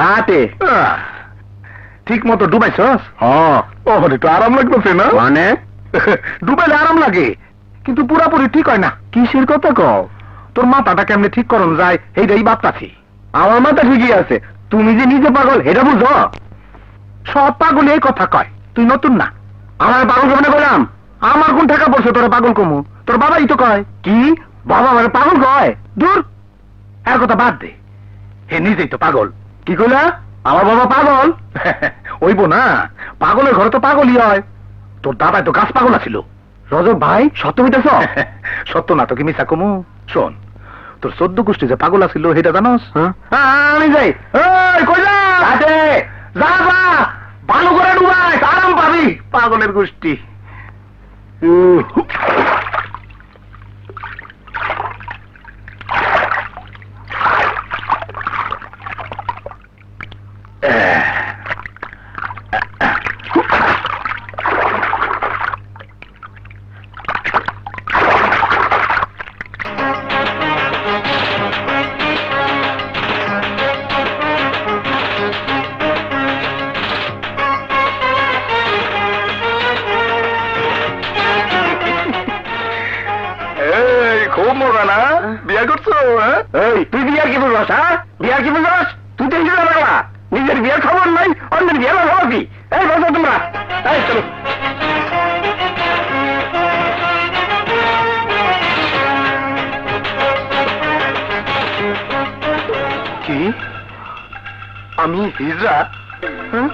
ঘাটে ঠিক মতো ডুবাইছস? হ্যাঁ। ওরে তো আরাম লাগতেছে না? মানে ডুবাইলে আরাম লাগে, কিন্তু পুরাপুরি ঠিক হয় না। কিসের কথা কও? তোর মাথাটা কেমনে ঠিক করন যায় এইটাই ভাবতাছি। আমার মাথা ঠিকই আছে, তুমি যে নিজে পাগল এটা বুঝো? সব পাগল এই কথা কয়, তুই নতুন না। আমার পাগল কেমনে বললাম? আমার কোন টাকা পড়ছে তোরা পাগল কমু? তোর বাবাই তো কয়। কি বাবা আমার পাগল কয়? দূর, এর কথা বাদ দে, হে নিজেই তো পাগল। কি কইলা? আমার বাবা পাগল? ওইব না, পাগলের ঘরে তো পাগলই হয়। তোর দাদাই তো গাছ পাগল আছিল। রজব ভাই সত্য হইতেছ? সত্য না তো কি মিছা কমু? শোন, তোর 14 গোষ্ঠী যে পাগল আছিল সেটা জানোস? হ্যাঁ? আমি যাই। এই কই যা? ঘাটে। যা যা, ভালো করে ডুবাই, আরাম পাবি। পাগলের গোষ্ঠী। খুব মজা না? বিয়া করছো? এই তুই বিয়ার কি বুঝস? হ্যাঁ, বিয়ার কি বুঝস? তুই তো হিসেবে লাগলা, নিজের বিয়ের খবর নাই, অন্যের বিয়ের খবর কি? এই বসো তোমরা, এই চলো। কি আমি হিজড়া? হ্যাঁ?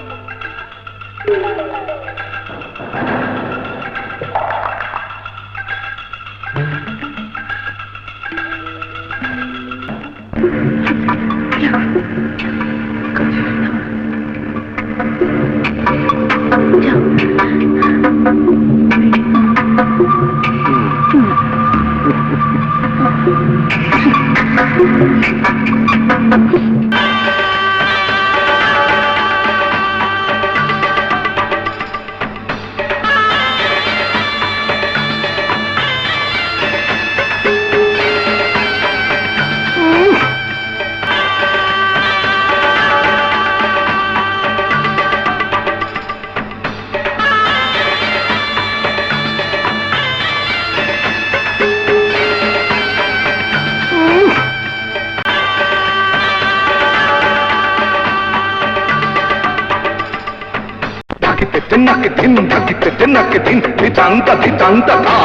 Tennak din, dhakite tennak din, dhitanta dhitanta tha.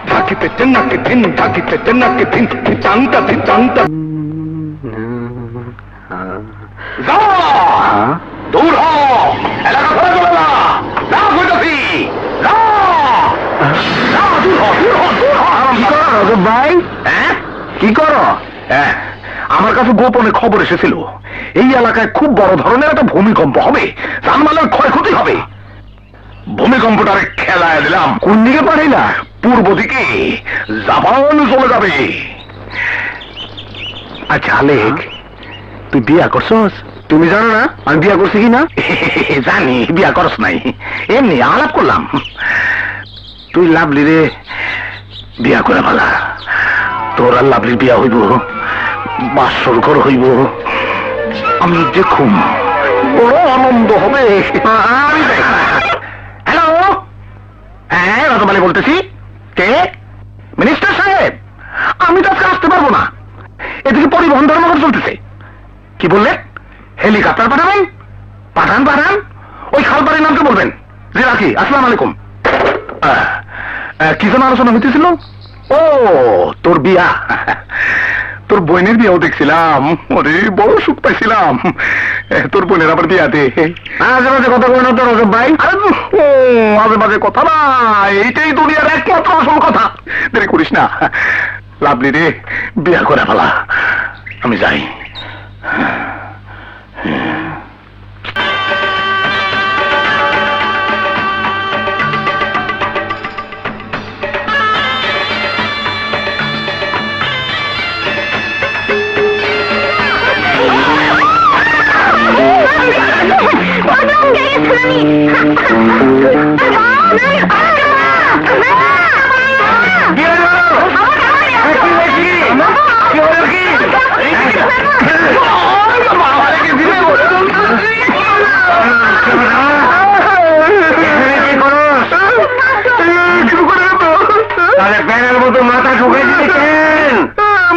Dhakite tennak din, dhakite tennak din, dhitanta dhitanta. যা দূর হ, এলাকা ছেড়ে চলে যা। যা কইতাছি, যা যা, দূর হ, দূর হ, দূর হ। কি করো রজব ভাই? হ্যাঁ, কি করো? আমার কাছে গোপনে খবর এসেছিল এই এলাকায় খুব বড় ধরনের একটা ভূমিকম্প হবে, জানমালের ক্ষয়ক্ষতি হবে। ভূমিকম্পটারে খেলায় দিলাম। কোন দিকে পাঠাইলা? পূর্ব দিকে জাপান চলে যাবে। আচ্ছা আলেক, তুই বিয়া করছস? তুমি জানো না আমি বিয়া করছি কি না? জানি বিয়া করস নাই, এমনি আলাপ করলাম। তুই লাভলি রে বিয়া করে ভালা, তোর আর লাভলির বিয়া হইব, বাসর ঘর হইব, আমি দেখুম, বড় আনন্দ হবে। হ্যালো, হ্যাঁ রতমালী বলতেছি। কে? মিনিস্টার সাহেব, আমি তো আজকে আসতে পারবো না, এদিকে পরিবহন ধর্মঘট চলতেছে। কি বললেন? হেলিকপ্টার পাঠাবেন? পাঠান পাঠান, ওই খালপাড়ির নামকে বলবেন যে রাখি। আসসালাম আলাইকুম। কি যেন আলোচনা হইতেছিল? ও তোর বিয়া, তোর বোনের বিয়াও দেখছিলাম, ওরে বড় সুখ পাইছিলাম। তোর বোনের আবার বিয়াতে আজে বাজে কথা বলো না তো রজব ভাই। আরে মাঝে মাঝে কথা না, এইটাই দুনিয়ার একমাত্র আসল কথা। দেরি করিস না, লাভলি রে বিয়া করে ফেলা। আমি যাই।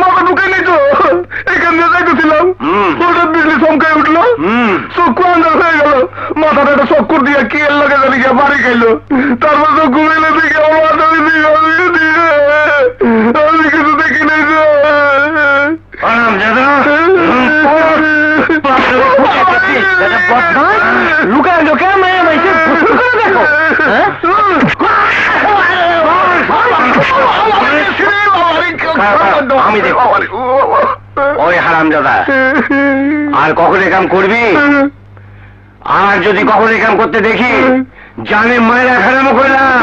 মাথা ঢুকে নি তো, এখান দিয়ে যাইতেছিলাম, হঠাৎ বিজলি চমকায় উঠলো, চক্ষু আন্দাজ হয়ে গেল, মাথাটা একটা চক্কর দিয়ে কি এর লাগে জানি গিয়ে বাড়ি খাইলো, তারপর চক্ষু মেলে দেখে আমার মাথা আমি কিছু দেখি নাই তো। লুকায় লোকে মেয়ে মেয়েছে দেখো আমি দেখো ওই হারামজাদা আর কখন এ কাম করবি, আর যদি কখন এ কাম করতে দেখি জানে মায়েরা খারাপ করলাম,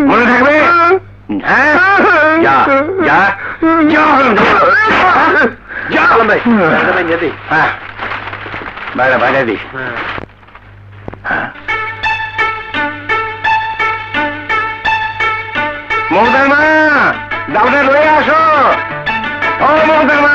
মনে থাকবে? হ্যাঁ, যা যা যা যা ভাই, হ্যাঁ বাইরে বাইরে দি। মহতারমা দাউটা লয়ে আসো, ও মহতারমা।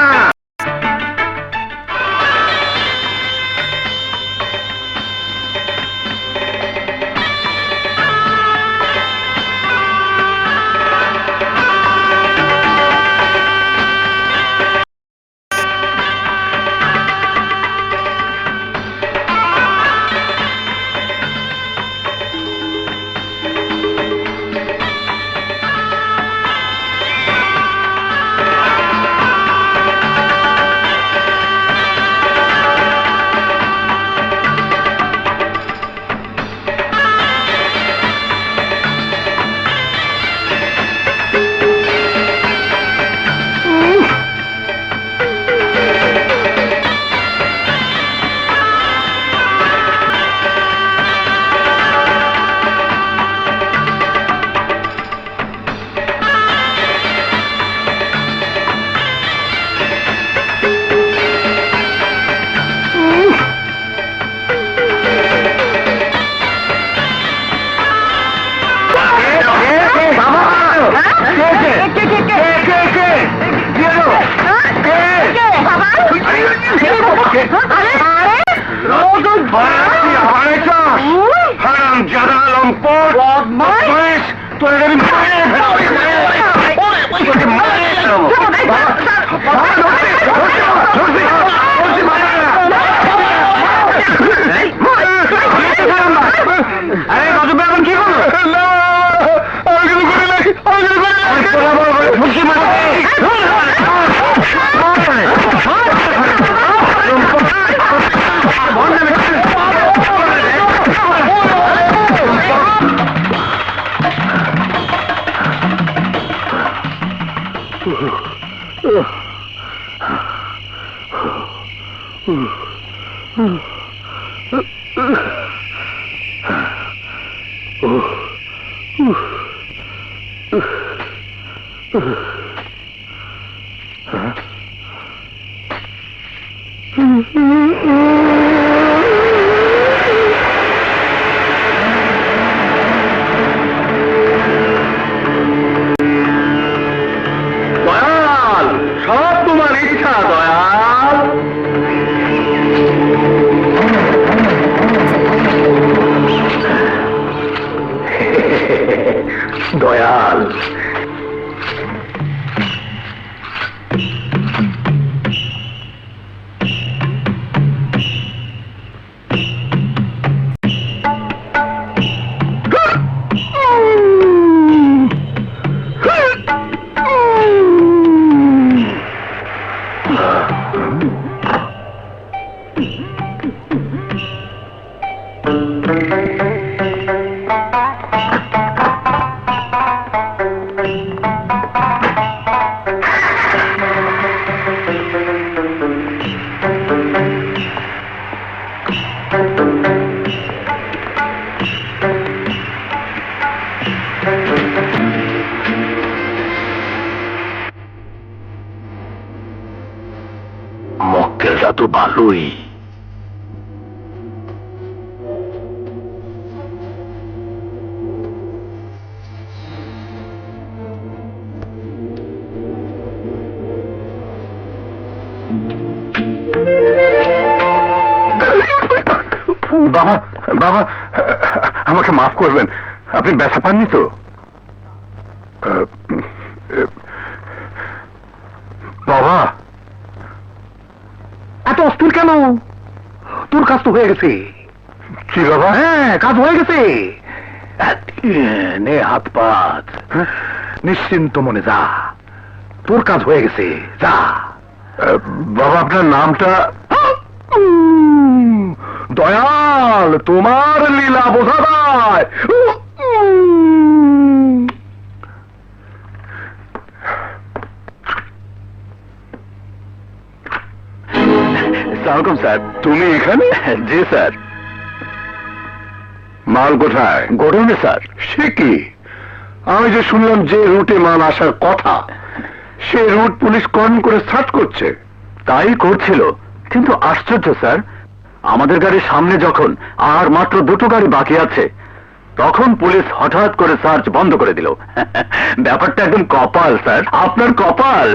দয়াল, সব তোমার ইচ্ছা দয়াল। দয়াল মক্কেলটা তো ভালোই। বাবা বাবা, আমাকে মাফ করবেন, আপনি ব্যথা পাননি তো? কেন? তোর কাজ তো হয়ে গেছে। কি বাবা? হ্যাঁ, কাজ হয়ে গেছে। নে হাত পাত, নিশ্চিন্ত মনে যা, তোর কাজ হয়ে গেছে, যা। বাবা, আপনার নামটা? দয়াল, তোমার লীলা বোঝা যায়। সালাম স্যার। তুমি এখানে? জি স্যার। মাল কোথায়? গোডাউনে স্যার। সে কি, আমি যে শুনলাম যে রুটে মাল আসার কথা, সে রুট পুলিশ কর্ন করে সার্চ করছে। তাই করছিল, কিন্তু আশ্চর্য স্যার, আমাদের গাড়ির সামনে যখন আর মাত্র দুটো গাড়ি বাকি আছে, তখন পুলিশ হঠাৎ করে সার্চ বন্ধ করে দিল। ব্যাপারটা একদম কপাল স্যার, আপনার কপাল।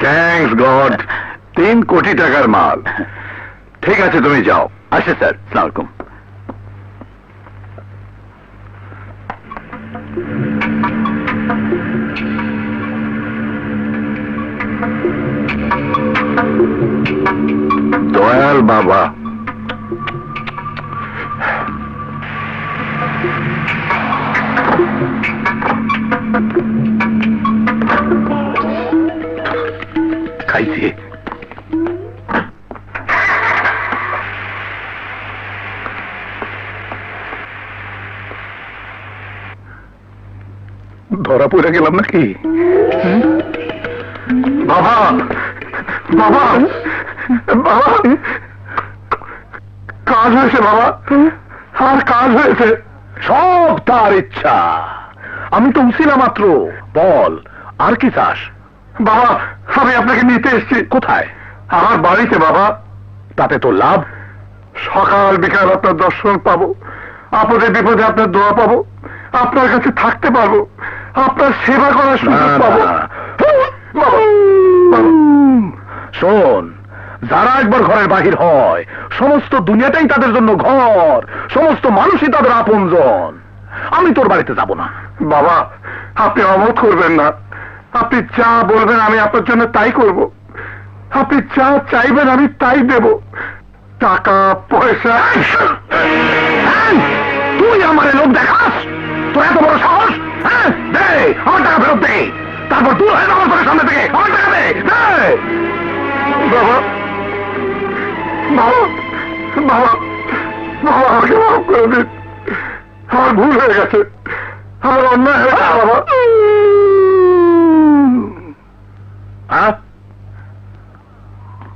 থ্যাঙ্কস গড, 3 কোটি টাকার মাল। ঠিক আছে, তুমি যাও। আচ্ছা স্যার, আসসালামু আলাইকুম। দয়াল বাবা, খাইছি। ধরা পড়ে গেলাম নাকি? বাবা, বাবা, বাবা, কাজ হয়েছে বাবা, আর কাজ হয়েছে। সব তার ইচ্ছা, আমি তো উছিলা মাত্র। বল, আর কি চাস? বাবা, আমি আপনাকে নিতে এসেছি। কোথায়? আমার বাড়িতে বাবা। তাতে তো লাভ, সকাল বিকাল আপনার দর্শন পাবো, আপদে বিপদে আপনার দোয়া পাবো, আপনার কাছে থাকতে পারবো, আপনার সেবা করার সুযোগ পাবো। শোন, যারা একবার ঘরের বাহির হয়, সমস্ত দুনিয়াটাই তাদের জন্য ঘর, সমস্ত মানুষই তাদের আপনজন। আমি তোর বাড়িতে যাব না। বাবা, আপনি অমত করবেন না। আপনি যা বলবেন আমি আপনার জন্য তাই করব। আপনি যা চাইবেন আমি তাই দেব। টাকা পয়সা। তুই আমার লোক দেখাস? তোর এত বড় সাহস? হ্যাঁ, দে আমার টাকা ফেরত দে, তারপর তুই হয়ে আমার তোর সামনে থেকে আমার টাকা দে। বাবা, বাবা, বাবা, বাবা, আমাকে মাফ করে দিন। আমার ভুল হয়ে গেছে, আমার অন্যায় হয়ে গেছে বাবা।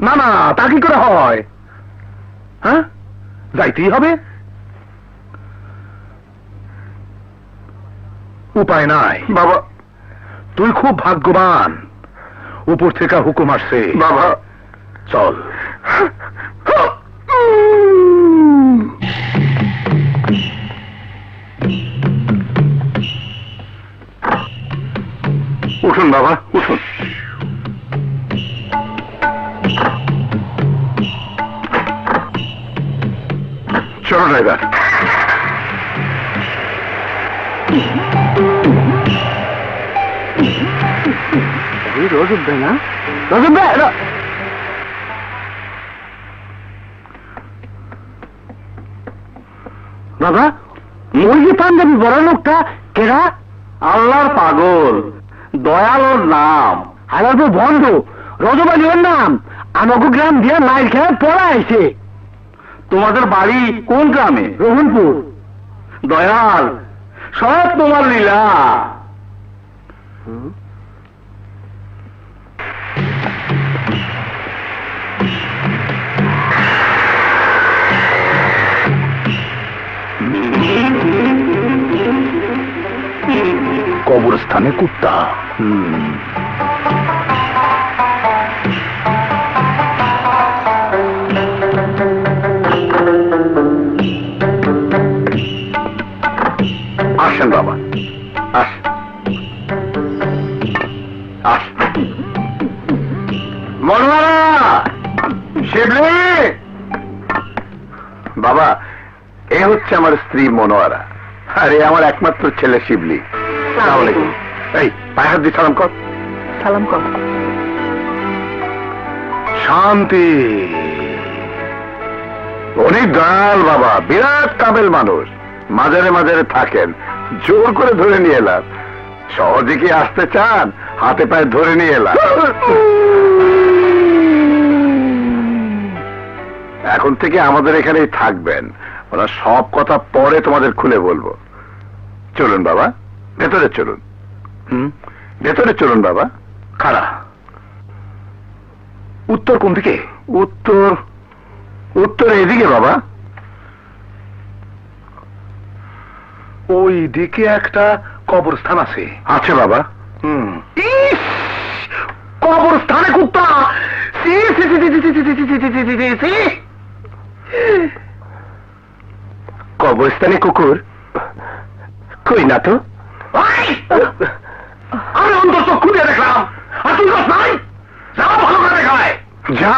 না না, তা কি করে হয়? হ্যাঁ, যাইতেই হবে, উপায় নাই বাবা। তুই খুব ভাগ্যবান, উপর থেকে হুকুম আসছে বাবা। চল। উঠুন বাবা, উঠুন। চলো ড্রাইভার। রোজ উঠবে না? রোজ উঠবে? বাবা, ওই যে পাঞ্জাবি বড় লোকটা কেরা? আল্লাহর পাগল, দয়াল ওর নাম। আল্লাহর বন্ধ, রজব আলী ওর নাম। আমাকে গ্রাম দিয়ে মাইল খেয়ে পড়া আইছে। তোমাদের বাড়ি কোন গ্রামে? রোহনপুর। দয়াল, সব তোমার লীলা। কবরস্থানে কুত্তা। আসেন বাবা, আসেন, আসেন। মনোয়ারা, শিবলি। বাবা, এ হচ্ছে আমার স্ত্রী মনোয়ারা, আর এ আমার একমাত্র ছেলে শিবলি। আসসালামু আলাইকুম। এই পায়ে হাত দিয়ে সালাম কর। সালাম কর। শান্তি। অনেক দয়াল বাবা, বিরাট কামেল মানুষ, মাঝারে মাঝারে থাকেন, জোর করে ধরে নিয়ে এলাম। সহজে কি আসতে চান? হাতে পায়ে ধরে নিয়ে এলাম। এখন থেকে আমাদের এখানেই থাকবেন, ওরা সব কথা পরে তোমাদের খুলে বলবো। চলুন বাবা, ভেতরে চলুন। ভেতরে চলুন বাবা। খাড়া। উত্তর কোন দিকে? উত্তর, উত্তর এদিকে বাবা। ওই দিকে একটা কবরস্থান আছে। আছে বাবা। ইস, কবরস্থানে কুত্তা! সি, সি, সি, সি, সি, সি, সি, সি, সি, সি, সি, সি। কবরস্থানে কুকুর কই না তো। আমি অন্তর চক্ষু দিয়ে দেখলাম, আর তুই দোষ নাই। যা ভালো করে দেখায়, যা।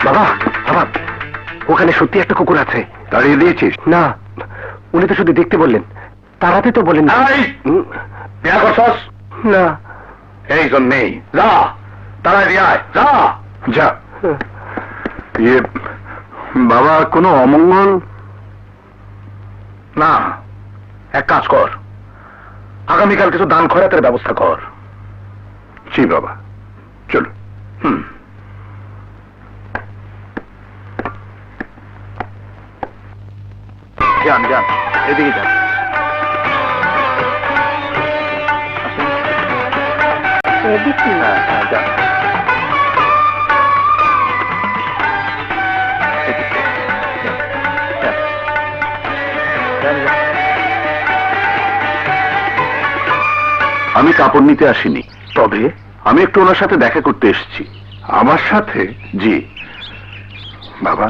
বাবা, বাবা, ওখানে সত্যি একটা কুকুর আছে। দাঁড়িয়ে দিয়েছিস? না, উনি তো শুধু দেখতে বললেন, তাড়াতে তো বলেন। বিয়া করছস? না। এই জন্যেই যা, তাড়াই দিয়ে আয়, যা যা। ইয়ে বাবা, কোনো অমঙ্গল? না, এক কাজ কর, আগামীকাল কিছু দান খয়রাতের ব্যবস্থা কর। জি বাবা, চলো। যান যান, এদিকে যান। হ্যাঁ, হ্যাঁ, যান। আমি কাপড় নিতে আসিনি, তবে আমি একটু ওনার সাথে দেখা করতে এসেছি। আমার সাথে? জি বাবা।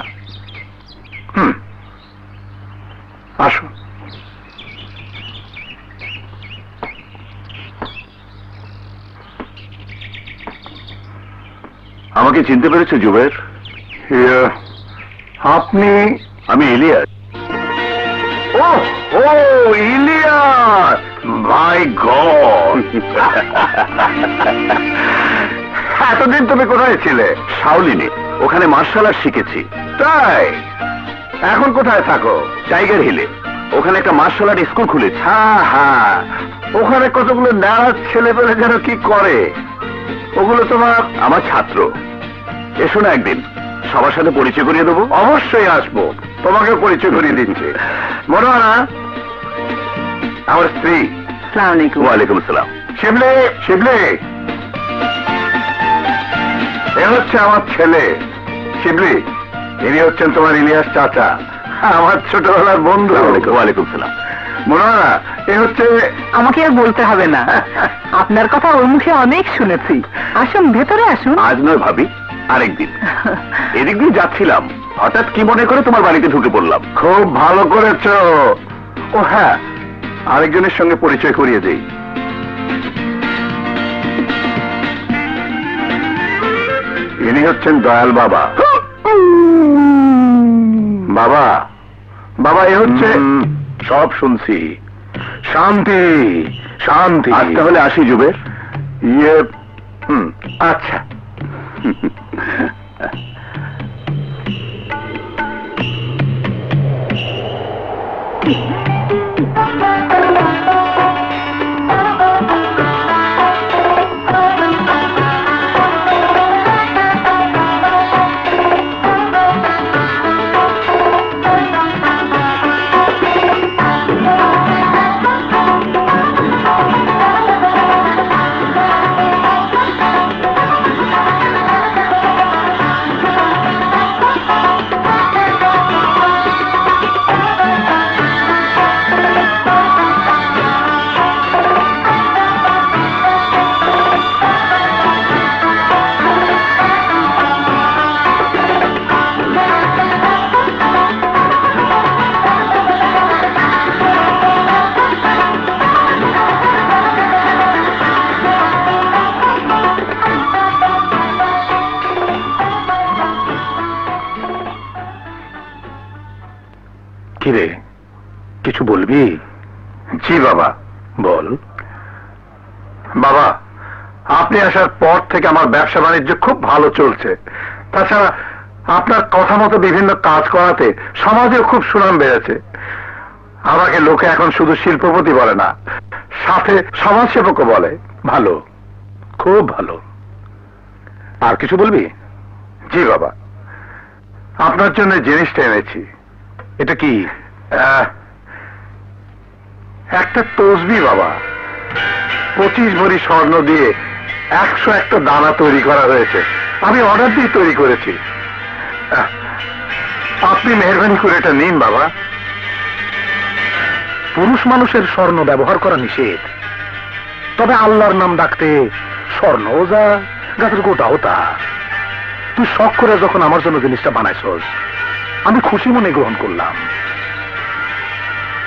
আসুন। আমাকে চিনতে পেরেছে জুবের? আপনি? আমি ইলিয়াস। ও ও, ইলিয়াস, মাই গড। এতদিন তুমি কোথায় ছিলে? শাওলিনে, ওখানে মার্শাল আর্ট শিখেছি। তাই? এখন কোথায় থাকো? টাইগার হিলে, ওখানে একটা মার্শাল আর্ট স্কুল খুলেছে। হ্যাঁ হ্যাঁ, ওখানে কতগুলো নারাজ ছেলে পেলে যেন কি করে, ওগুলো তোমার? আমার ছাত্র। এসো না একদিন, সবার সাথে পরিচয় করিয়ে দেবো। অবশ্যই আসবো, তোমাকে পরিচয় করিয়ে দিচ্ছি। মনে হয় না? আমার স্ত্রী। আসসালামু আলাইকুম। ওয়ালাইকুম আসসালাম। শিবলি, শিবলি, এ হচ্ছে আমার ছেলে শিবলি। ইনি হচ্ছেন তোমার ইলিয়াস চাচা, আমার ছোটবেলার বন্ধু। ওয়ালাইকুম সালাম। মনে হয় না? এ হচ্ছে। আমাকে আর বলতে হবে না, আপনার কথা ওর মুখে অনেক শুনেছি। আসুন, ভেতরে আসুন। আজ নয় ভাবি, আরেকদিন। এদিক দিয়ে যাচ্ছিলাম, হঠাৎ কি মনে করে তোমার বাড়িতে ঢুকে পড়লাম। খুব ভালো করেছ। ও হ্যাঁ, আরেকজনের সঙ্গে পরিচয় করিয়ে দেই। ইনি হচ্ছেন দয়াল বাবা। বাবা, বাবা, এ হচ্ছে। সব শুনছি। শান্তি, শান্তি। আজ তাহলে আসি জুবের। ইয়ে, আচ্ছা। কিরে, কিছু বলবি? জি বাবা। বল। বাবা, আপনি আসার পর থেকে আমার ব্যবসা বাণিজ্য খুব ভালো চলছে। তাছাড়া আপনার কথা মতো বিভিন্ন কাজ করাতে সমাজেও খুব সুনাম বেড়েছে। আমাকে লোকে এখন শুধু শিল্পপতি বলে না, সাথে সমাজসেবকও বলে। ভালো, খুব ভালো। আর কিছু বলবি? জি বাবা, আপনার জন্য জিনিসটা এনেছি। এটা কি? একটা তসবি বাবা। 25 ভরি স্বর্ণ দিয়ে 101টা দানা তৈরি করা হয়েছে। আমি অর্ডার দিয়ে তৈরি করেছি। আপনি মেহেরবানি করে এটা নিন বাবা। পুরুষ মানুষের স্বর্ণ ব্যবহার করা নিষেধ, তবে আল্লাহর নাম ডাকতে স্বর্ণও যা, গাছের গোটাও তা। তুই শখ করে যখন আমার জন্য জিনিসটা বানাইছস, আমি খুশি মনে গ্রহণ করলাম।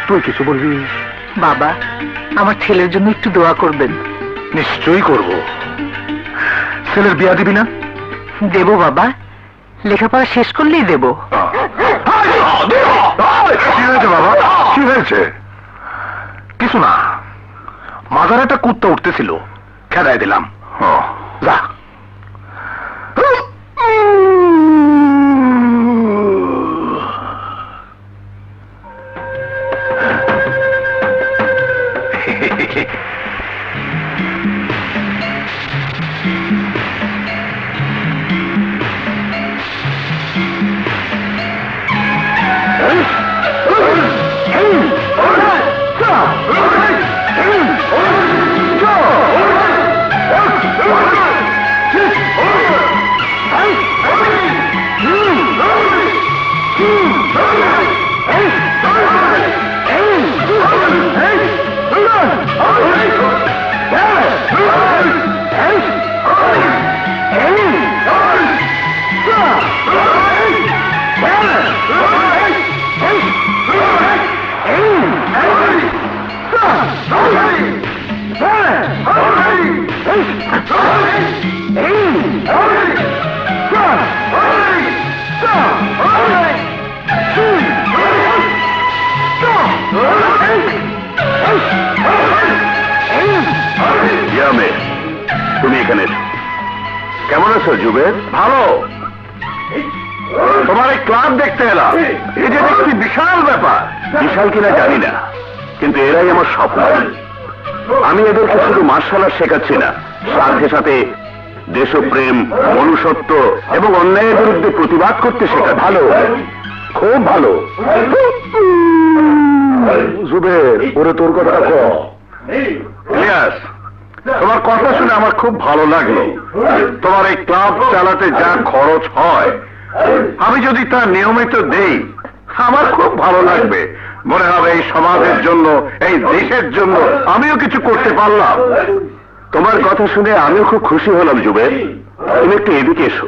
তুই কিছু বলবি? বাবা, আমার ছেলের জন্য একটু দোয়া করবেন। নিশ্চয়ই করব। ছেলের বিয়া দিবি না? দেব বাবা, লেখাপড়া শেষ করলেই দেব। কি হয়েছে বাবা, কি হয়েছে? কিছু না, মাজার একটা কুত্তা উঠতেছিল, খেদাই দিলাম। যা। তুমি এখানে এসো। কেমন আছো জুবের? ভালো। তোমার এই ক্লাব দেখতে এলাম, এই যে দেখছি বিশাল ব্যাপার। বিশাল কিনা জানি না, কিন্তু এরাই আমার স্বপ্ন। আমি এদেরকে শুধু মার্শাল আর্ট শেখাচ্ছি না, সাথে সাথে দেশপ্রেম, মনুষ্যত্ব এবং অন্যায়ের বিরুদ্ধে প্রতিবাদ করতে শেখা। ভালো, খুব ভালো। জুবের, ওরে তোর কথা কও। ইলিয়াস, তোমার কথা শুনে আমার খুব ভালো লাগলো। তোমার এই ক্লাব চালাতে যা খরচ হয়, আমি যদি তা নিয়মিত দেই, আমার খুব ভালো লাগবে। মনে হবে এই সমাজের জন্য, এই দেশের জন্য আমিও কিছু করতে পারলাম। তোমার কথা শুনে আমিও খুব খুশি হলাম জুবের। তুমি একটু এদিকে এসো।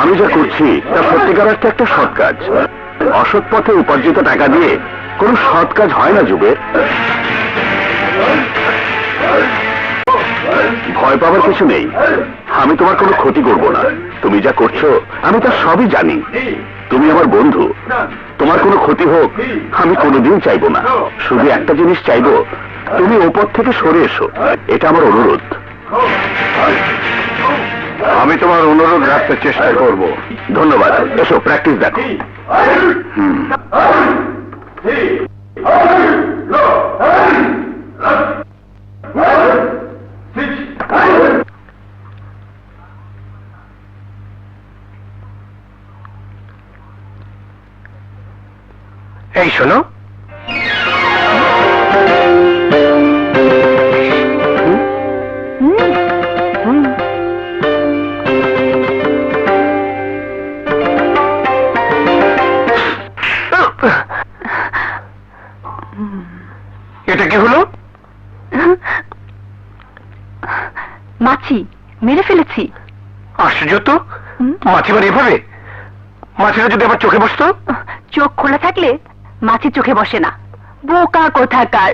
আমি যা করছি তা সত্যিকার অর্থে একটা সৎ কাজ। অসৎ পথে উপার্জিত টাকা দিয়ে কোনো সৎ কাজ হয় না জুবের। ভয় পাওয়ার কিছু নেই, আমি তোমার কোনো ক্ষতি করব না। তুমি যা করছো আমি তা সবই জানি। তুমি আমার বন্ধু, তোমার কোনো ক্ষতি হোক আমি কোনোদিন চাইবো না। শুধু একটা জিনিস চাইবো, তুমি ওপর থেকে সরে এসো, এটা আমার অনুরোধ। আমি তোমার অনুরোধ রাখতে চেষ্টা করব। ধন্যবাদ। এসো, প্র্যাকটিস দেখো। এই শোনো, এটা কি হলো? মাছি মেরে ফেলেছি। আশ্চর্য তো, মাছি মারি এভাবে? মাছিরা যদি আবার চোখে বসতো? চোখ খোলা থাকলে মাছি চোখে বসে না, বোকা কোথাকার।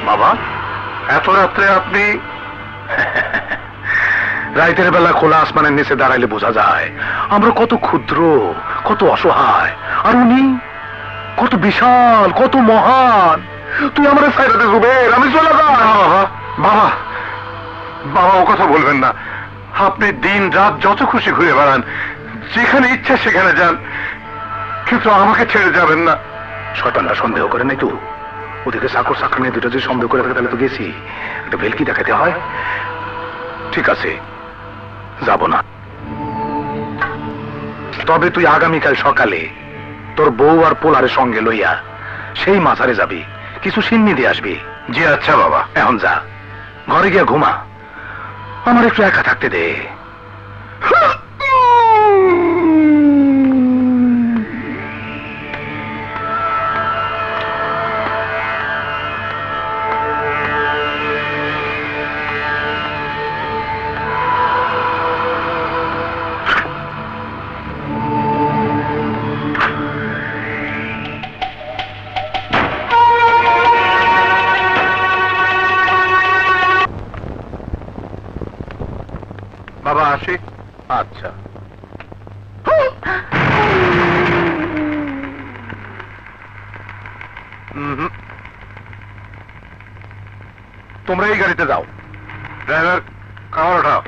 বাবা, এত রাত্রে আপনি? রাতের বেলা খোলা আসমানের নিচে দাঁড়াইলে বোঝা যায় আমরা কত ক্ষুদ্র, কত অসহায়, আর উনি কত বিশাল, কত মহান। তুই আমার সাইডে জুবের, আমি চলে যা। বাবা, বাবা ও কথা বলবেন না। আপনি দিন রাত যত খুশি ঘুরে বেড়ান, যেখানে ইচ্ছা সেখানে যান, কিন্তু আমাকে ছেড়ে যাবেন না। শয়তানরা সন্দেহ করে নাই তো? ওদিকে চাকর চাকরানি দুটো যদি সন্দেহ করে থাকে তাহলে তো গেছি, একটা ভেলকি দেখাতে হয়। ঠিক আছে, যাব না। তবে তুই আগামীকাল সকালে তোর বউ আর পোলারের সঙ্গে লইয়া সেই মাজারে যাবি, কিছু সিন্নি দিয়ে আসবি। জি আচ্ছা বাবা। এখন যা, ঘরে গিয়া ঘুমা, আমার একটু একা থাকতে দে। বাবা আসি। আচ্ছা। তোমরা এই গাড়িতে যাও। ড্রাইভার খাবার ওঠাও।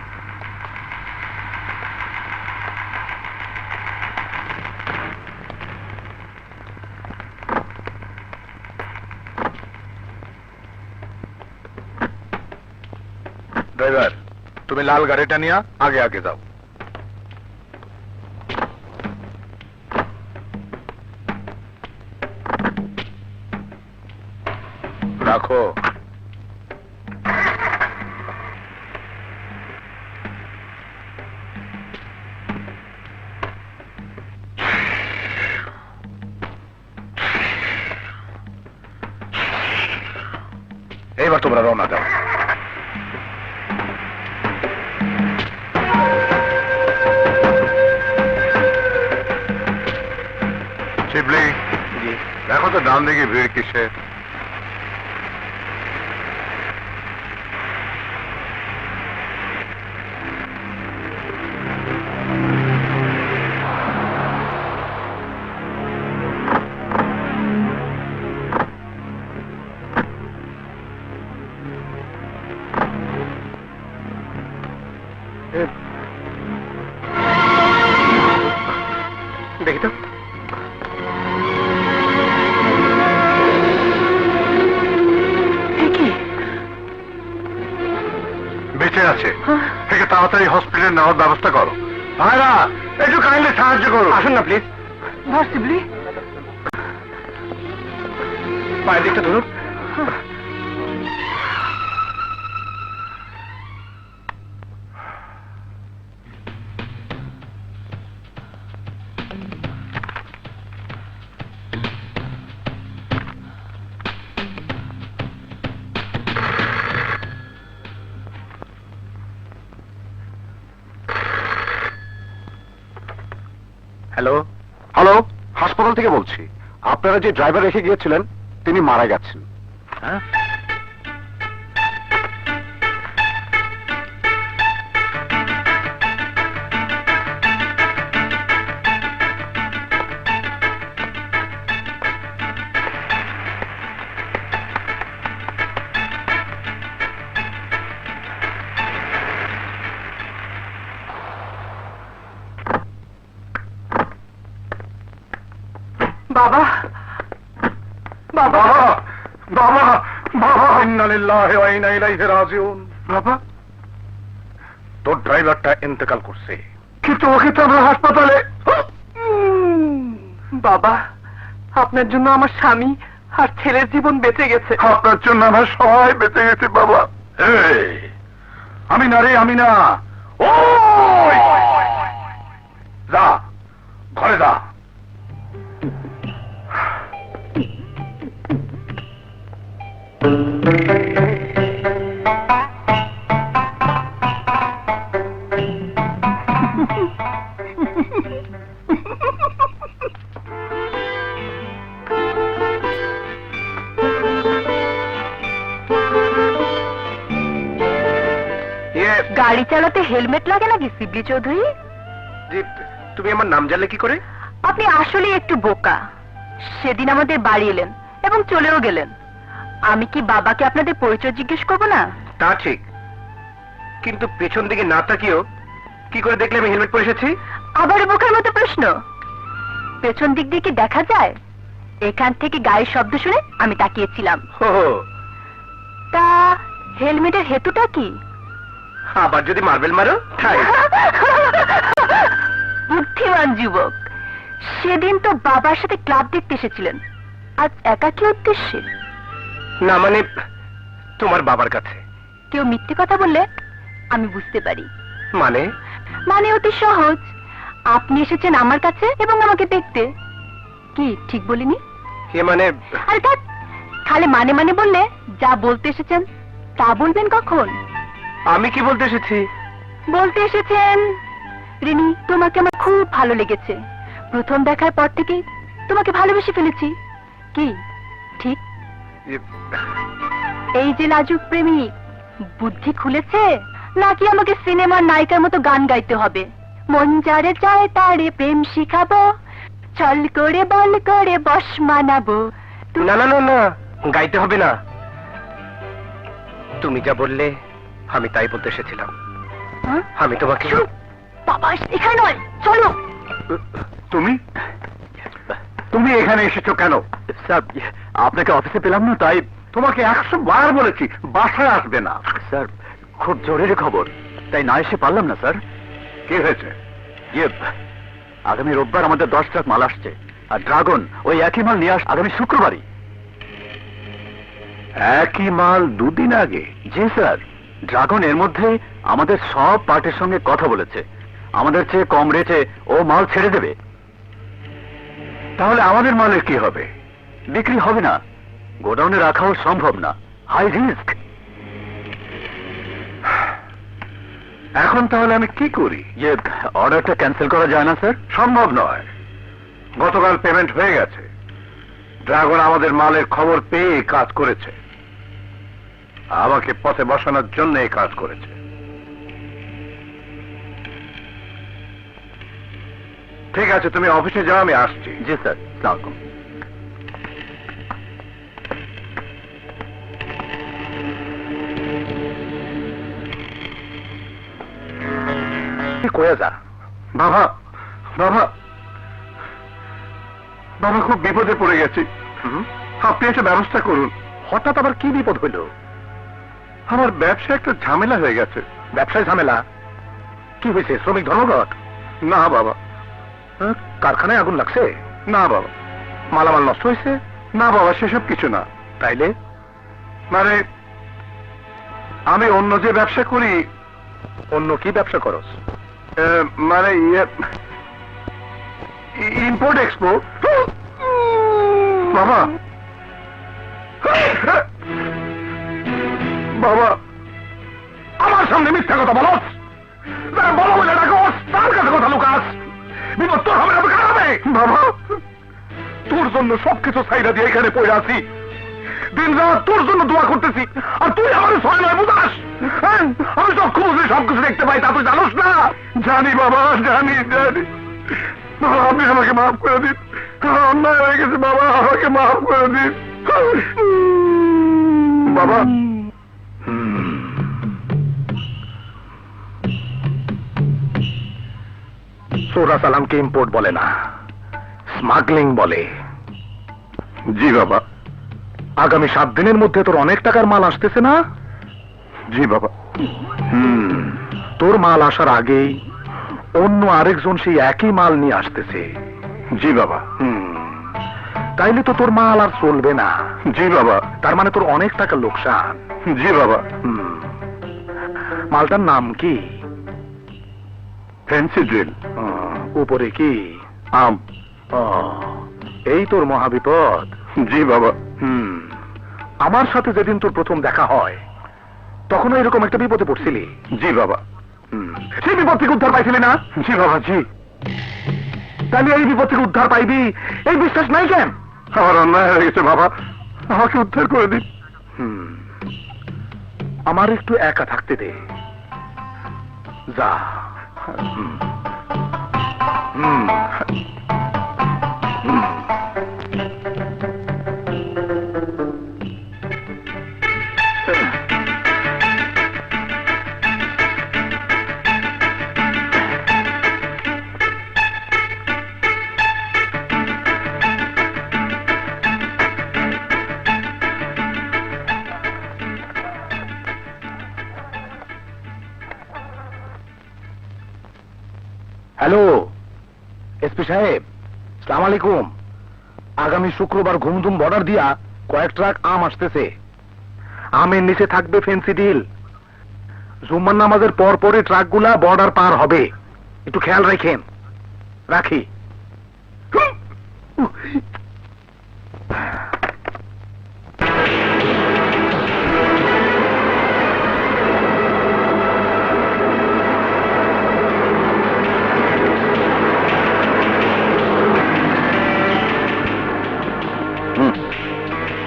ড্রাইভার, তুমি লাল গাড়িটা নিয়ে আগে আগে যাও। রাখো। এইবার তোমরা রওনা দাও। শিবলি, দেখো তো ডান দিকে ভিড় কিসে? দেখি তো। বেঁচে আছে, থেকে তাড়াতাড়ি হসপিটালে নেওয়ার ব্যবস্থা করো। ভাইরা, একটু কাইন্ডলি সাহায্য করো। আসুন না প্লিজ। ভার্সিবলি পায়ের দিকটা ধরুন। হ্যালো হ্যালো, হাসপাতাল থেকে বলছি। আপনারা যে ড্রাইভার রেখে গিয়েছিলেন তিনি মারা গেছেন। হ্যাঁ, বাবা, বাবা, বাবা, বাবা, ইন্না লিল্লাহি ওয়া ইন্না ইলাইহি রাজিউন। বাবা, তোর ড্রাইভারটা ইন্তেকাল করছে, কিন্তু ওকে তো আমরা হাসপাতালে। বাবা, আপনার জন্য আমার স্বামী আর ছেলের জীবন বেঁচে গেছে। আপনার জন্য আমার সবাই বেঁচে গেছে বাবা। আমি না রে, আমি না। ওই যা, ঘরে যা। গাড়ি চালাতে হেলমেট লাগে নাকি শিবলি চৌধুরী? তুমি আমার নাম জানলে কি করে? আপনি আসলে একটু বোকা। সেদিন আমাদের বাড়ি এলেন এবং চলেও গেলেন। আমি কি বাবাকে আপনাদের পরিচয় জিজ্ঞেস করবো না? তা ঠিক, কিন্তু পেছন দিকে না তাকিয়েও কি করে দেখলে আমি হেলমেট পরে এসেছি? আবার বোকার মতো প্রশ্ন। পেছন দিক দিয়ে কি দেখা যায়? এখান থেকে গাড়ির শব্দ শুনে আমি তাকিয়েছিলাম। তা হেলমেটের হেতুটা কি? আবার যদি মার্বেল মারো ঠাই। বুদ্ধিমান যুবক। সেদিন তো বাবার সাথে ক্লাব দেখতে এসেছিলেন, আজ একা কি উদ্দেশ্যে? না মানে তোমার বাবার কাছে। কেউ মিথ্যে কথা বললে আমি বুঝতে পারি। মানে? মানে অতি সহজ। আপনি এসেছেন আমার কাছে এবং আমাকে দেখতে। কি ঠিক বলিনি? এ মানে আরে ধ্যাৎ, খালি মানে মানে বললে যা বলতে এসেছেন তা বলবেন কখন? আমি কি বলতে এসেছি? বলতে এসেছেন রিনি, তোমাকে আমার খুব ভালো লেগেছে। প্রথম দেখার পর থেকেই তোমাকে ভালোবেসে ফেলেছি। কি ঠিক? এই যে লাজুক প্রেমিক, বুদ্ধি খুলেছে নাকি আমাকে সিনেমার নায়িকার মতো গান গাইতে হবে? মন যারে চায় তারে প্রেম শিখাবো, চল করে বল করে বশ মানাবো। না না না না, গাইতে হবে না। তুমি যা বললে আমি তাই বলতে এসেছিলাম। হ্যাঁ? আমি তোমাকে চুপ! বাবা, এখানে নয়, চলো। তুমি তুমি এখানে এসেছো কেন? স্যার, আপনাকে অফিসে পেলাম না, তাই। তোমাকে 100 বার বলেছি বাসায় আসবে না। স্যার, খুব জরুরি খবর, তাই না এসে পারলাম না স্যার। কি হয়েছে? আগামী রোববার আমাদের 10 ট্রাক মাল আসছে, আর ড্রাগন ওই একই মাল নিয়ে আগামী শুক্রবারই। একই মাল 2 দিন আগে? জি স্যার, ড্রাগন এর মধ্যে আমাদের সব পার্টির সঙ্গে কথা বলেছে। আমাদের চেয়ে কম রেটে ও মাল ছেড়ে দেবে। তাহলে আমাদের মালের কি হবে? বিক্রি হবে না, গোডাউনে রাখাও সম্ভব না, হাই রিস্ক। এখন তাহলে আমি কি করি? অর্ডারটা ক্যান্সেল করা যায় না স্যার? সম্ভব নয়। গতকাল পেমেন্ট হয়ে গেছে। ড্রাগন আমাদের মালের খবর পেয়ে কাজ করেছে, আমাকে পথে বসানোর জন্য এই কাজ করেছে। ঠিক আছে, তুমি অফিসে যাও, আমি আসছি। জি স্যার, আসসালামু আলাইকুম। কয়ে যা। বাবা, বাবা, বাবা খুব বিপদে পড়ে গেছি। আপনি একটা ব্যবস্থা করুন। হঠাৎ আবার কি বিপদ হইল? আমার ব্যবসায় একটা ঝামেলা হয়ে গেছে। ব্যবসায় ঝামেলা? কি হয়েছে? শ্রমিক ধর্মঘট? না বাবা। কারখানায় আগুন লাগছে? না বাবা। মালামাল নষ্ট হয়েছে? না বাবা, সেসব কিছু না। তাইলে? মানে আমি অন্য যে ব্যবসা করি। অন্য কি ব্যবসা করস? মানে ইম্পোর্ট এক্সপোর্ট। বাবা, বাবা, আমার সামনে মিথ্যা কথা বলস? বলো বলে ডাকস, তার কাছে কথা লুকাস। বিপদ তোর হবে না, তো কার হবে? বাবা, তোর জন্য সবকিছু ছাইরা দিয়ে এখানে পড়ে আছি। দিন রাত তোর জন্য দোয়া করতেছি, আর তুই আমার ছয় নয় বুঝাস? হ্যাঁ, আমি চক্ষু বুঝে সবকিছু দেখতে পাই, তা তুই জানোস না? জানি বাবা, জানি জানি। বাবা, আপনি আমাকে মাফ করে দিন। অন্যায় হয়ে গেছে বাবা, আমাকে মাফ করে দিন বাবা। সোরা সালামকে ইম্পোর্ট বলে না, স্মাগলিং বলে। জি বাবা। আগামী 7 দিনের মধ্যে তোর অনেক টাকার মাল আসতেছে না? জি বাবা। তোর মাল আসার আগেই অন্য আরেকজন সেই একই মাল নিয়ে আসতেছে। জি বাবা। তাইলে তো তোর মাল আর চলবে না। জি বাবা। তার মানে তোর অনেক টাকা লোকসান। জি বাবা। মালটার নাম কি? Fancy drill. উপরে কি? আম। এই তোর মহাবিপদ। জি বাবা। আমার সাথে যেদিন তোর প্রথম দেখা হয় তখনও এরকম একটা বিপদে পড়ছিলি। জি বাবা। সেই বিপদ থেকে উদ্ধার পাইছিলি না? জি বাবা। জি। তাহলে এই বিপদ থেকে উদ্ধার পাইবি এই বিশ্বাস নাই কেন? আমার অন্যায় হয়ে গেছে বাবা, আমাকে উদ্ধার করে দিন। আমার একটু একা থাকতে দে। যা। হ্যালো এসপি সাহেব, সালাম আলাইকুম। আগামী শুক্রবার ঘুমধুম বর্ডার দিয়া কয়েক ট্রাক আম আসতেছে। আমের নিচে থাকবে ফেন্সি ডিল। জুম্মার নামাজের পর পরে ট্রাকগুলা বর্ডার পার হবে, একটু খেয়াল রাখেন। রাখি।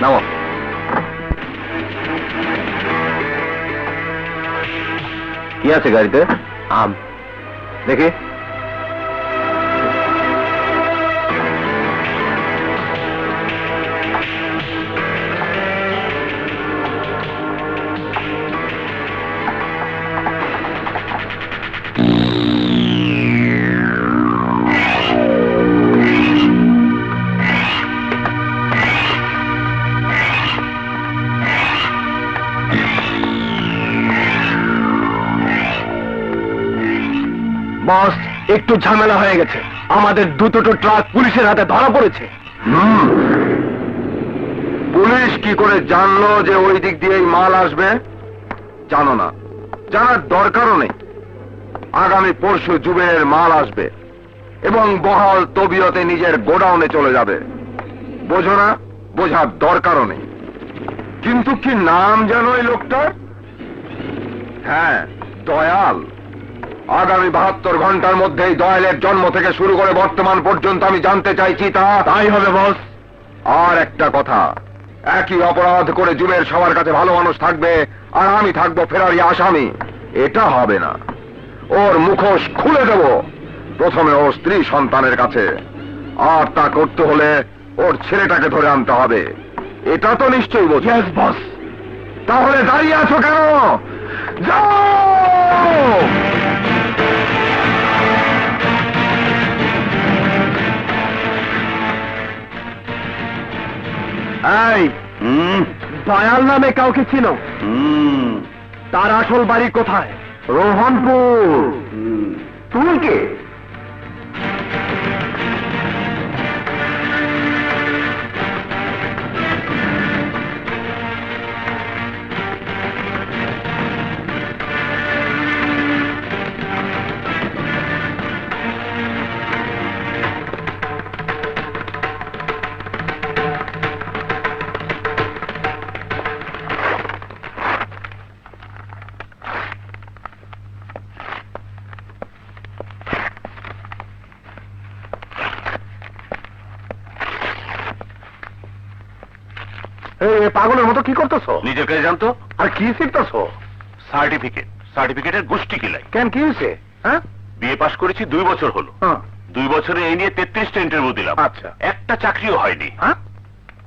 নাও। কি আছে গাড়িতে? আম। দেখি। বস, একটু ঝামেলা হয়ে গেছে। আমাদের দুটো ট্রাক পুলিশের হাতে ধরা পড়েছে। পুলিশ কি করে জানলো যে ওই দিক দিয়েই মাল আসবে? জানো না, জানার দরকারও নেই। আগামী পরশু জুবের মাল আসবে এবং বহাল তবিয়তে নিজের গোডাউনে চলে যাবে। বোঝো না? বোঝার দরকারও নেই। কিন্তু কি নাম জানো এই লোকটার? হ্যাঁ, দয়াল। আগামী 72 ঘন্টার মধ্যেই দয়ালের জন্ম থেকে শুরু করে বর্তমান পর্যন্ত আমি জানতে চাইছি তা। তাই হবে বস। আর একটা কথা, একই অপরাধ করে জুবের সবার কাছে ভালো মানুষ থাকবে আর আমি থাকবো ফেরারি আসামি, এটা হবে না। ওর মুখোশ খুলে দেব, প্রথমে ওর স্ত্রী সন্তানের কাছে, আর তা করতে হলে ওর ছেলেটাকে ধরে আনতে হবে। এটা তো নিশ্চয়ই বোঝো। Yes boss. তাহলে দাঁড়িয়ে আছো কেন? যাও! এই, দয়াল নামে কাউকে চিনো? তার আসল বাড়ি কোথায়? রোহনপুর। তুই কে? পাগলের মতো কি করতেছো? নিজেকে জানতো। আর কি শিখতেছো? সার্টিফিকেটের গোষ্ঠী কিলাই। কেন, কি হয়েছে? হ্যাঁ, বিএ পাশ করেছি 2 বছর হলো। 2 বছরে এই নিয়ে 33টা ইন্টারভিউ দিলাম। আচ্ছা। একটা চাকরিও হয়নি। হ্যাঁ,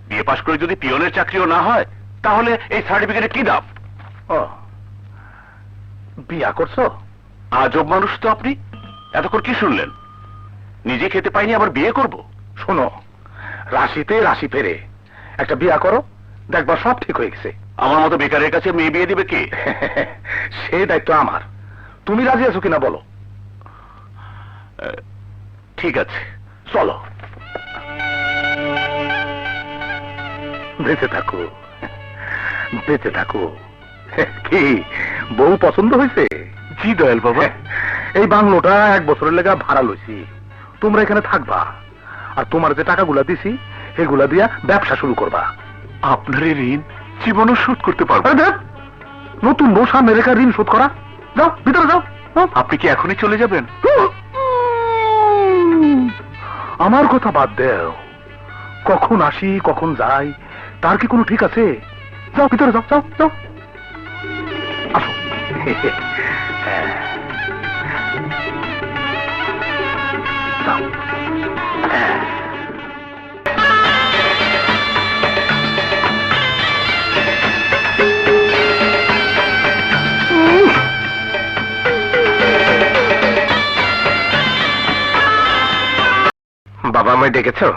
বিএ পাশ করে যদি পিয়নের চাকরিও না হয় তাহলে এই সার্টিফিকেটে কি দাম? ও, বিয়া করছো? আজব মানুষ তো আপনি। এতক্ষণ কি শুনলেন? নিজে খেতে পাইনি আবার বিয়ে করব? শোনো, রাশিতে রাশি ফেরে। একটা বিয়া করো, দেখবা সব ঠিক হয়ে গেছে। আমার মতো বেকারের কাছে মেয়ে বিয়ে দিবে কে? সে দায়িত্ব আমার। তুমি রাজি আছো কিনা বলো? ঠিক আছে, চলো। বেঁচে থাকো, বেঁচে থাকো। কি বউ পছন্দ হয়েছে? জি দয়াল বাবা। এই বাংলোটা 1 বছরের লেগা ভাড়া লইছি, তোমরা এখানে থাকবা, আর তোমার যে টাকাগুলা দিছি এগুলা দিয়া ব্যবসা শুরু করবা। আপনার এই ঋণ জীবনও শোধ করতে পারবো। আরে দেখ, নতুন বউ সামনে রেখা ঋণ শোধ করা। যাও ভিতরে যাও। আপনি কি এখনই চলে যাবেন? আমার কথা বাদ দেও, কখন আসি কখন যাই তার কি কোনো ঠিক আছে? যাও ভিতরে যাও, যাও যাও, আসো। যাও। বাবা আমায় ডেকেছো?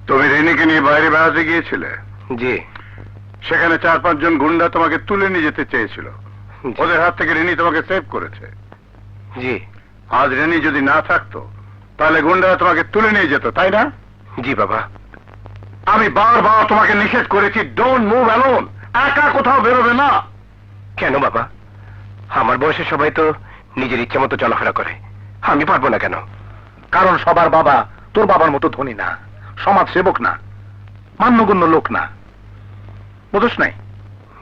তুমি রেনিকে নিয়ে বাইরে বেড়াতে গিয়েছিলে, জি। সেখানে 4-5 জন গুন্ডা তোমাকে তুলে নিয়ে যেতে চেয়েছিল। ওদের হাত থেকে রেনি তোমাকে সেভ করেছে। জি। আজ রেনি যদি না থাকতো তাহলে গুন্ডারা তোমাকে তুলে নিয়ে যেত, তাই না? জি বাবা। আমি বারবার তোমাকে নিষেধ করেছি, ডোন্ট মুভ অ্যালোন, একা কোথাও বেরোবে না। কেন বাবা? আমার বয়সে সবাই তো নিজের ইচ্ছা মতো চলাফেরা করে, আমি পারবো না কেন? কারণ সবার বাবা তোর বাবার মতো ধনী না, সমাজ সেবক না, মান্যগণ্য লোক না, বুঝছ নাই?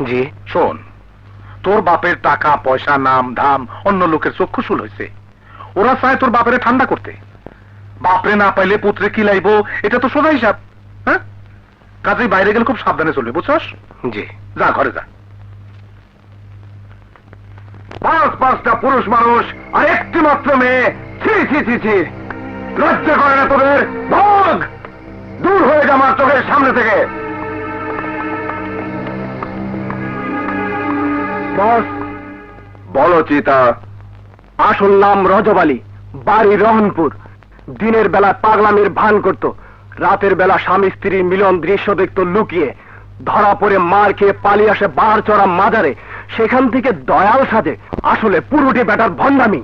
জি। শোন, তোর বাপের টাকা পয়সা নাম ধাম অন্য লোকের চক্ষুশূল হয়েছে। ওরা চায় তোর বাপেরে ঠান্ডা করতে। বাপরে না পাইলে পুত্রে কি লাইবো, এটা তো সোজা হিসাব। হ্যাঁ, কাজেই বাইরে গেলে খুব সাবধানে চলবে, বুঝছস? জি। যা ঘরে যা। 5-5টা পুরুষ মানুষ আর একটি মাত্র মেয়ে, ছি ছি ছি ছি, লজ্জা করে না তোদের? ভাগ, দূর হয়ে যা আমার চোখের সামনে থেকে। বস, বলো চিতা। আসল নাম রজব আলী, বাড়ি রহনপুর। দিনের বেলা পাগলামির ভান করত, রাতের বেলা স্বামী স্ত্রীর মিলন দৃশ্য দেখত লুকিয়ে। ধরা পড়ে মার খেয়ে পালিয়ে আসে বাহার চড়া মাজারে, সেখান থেকে দয়াল সাজে। আসলে পুরোটি বেটার ভণ্ডামি।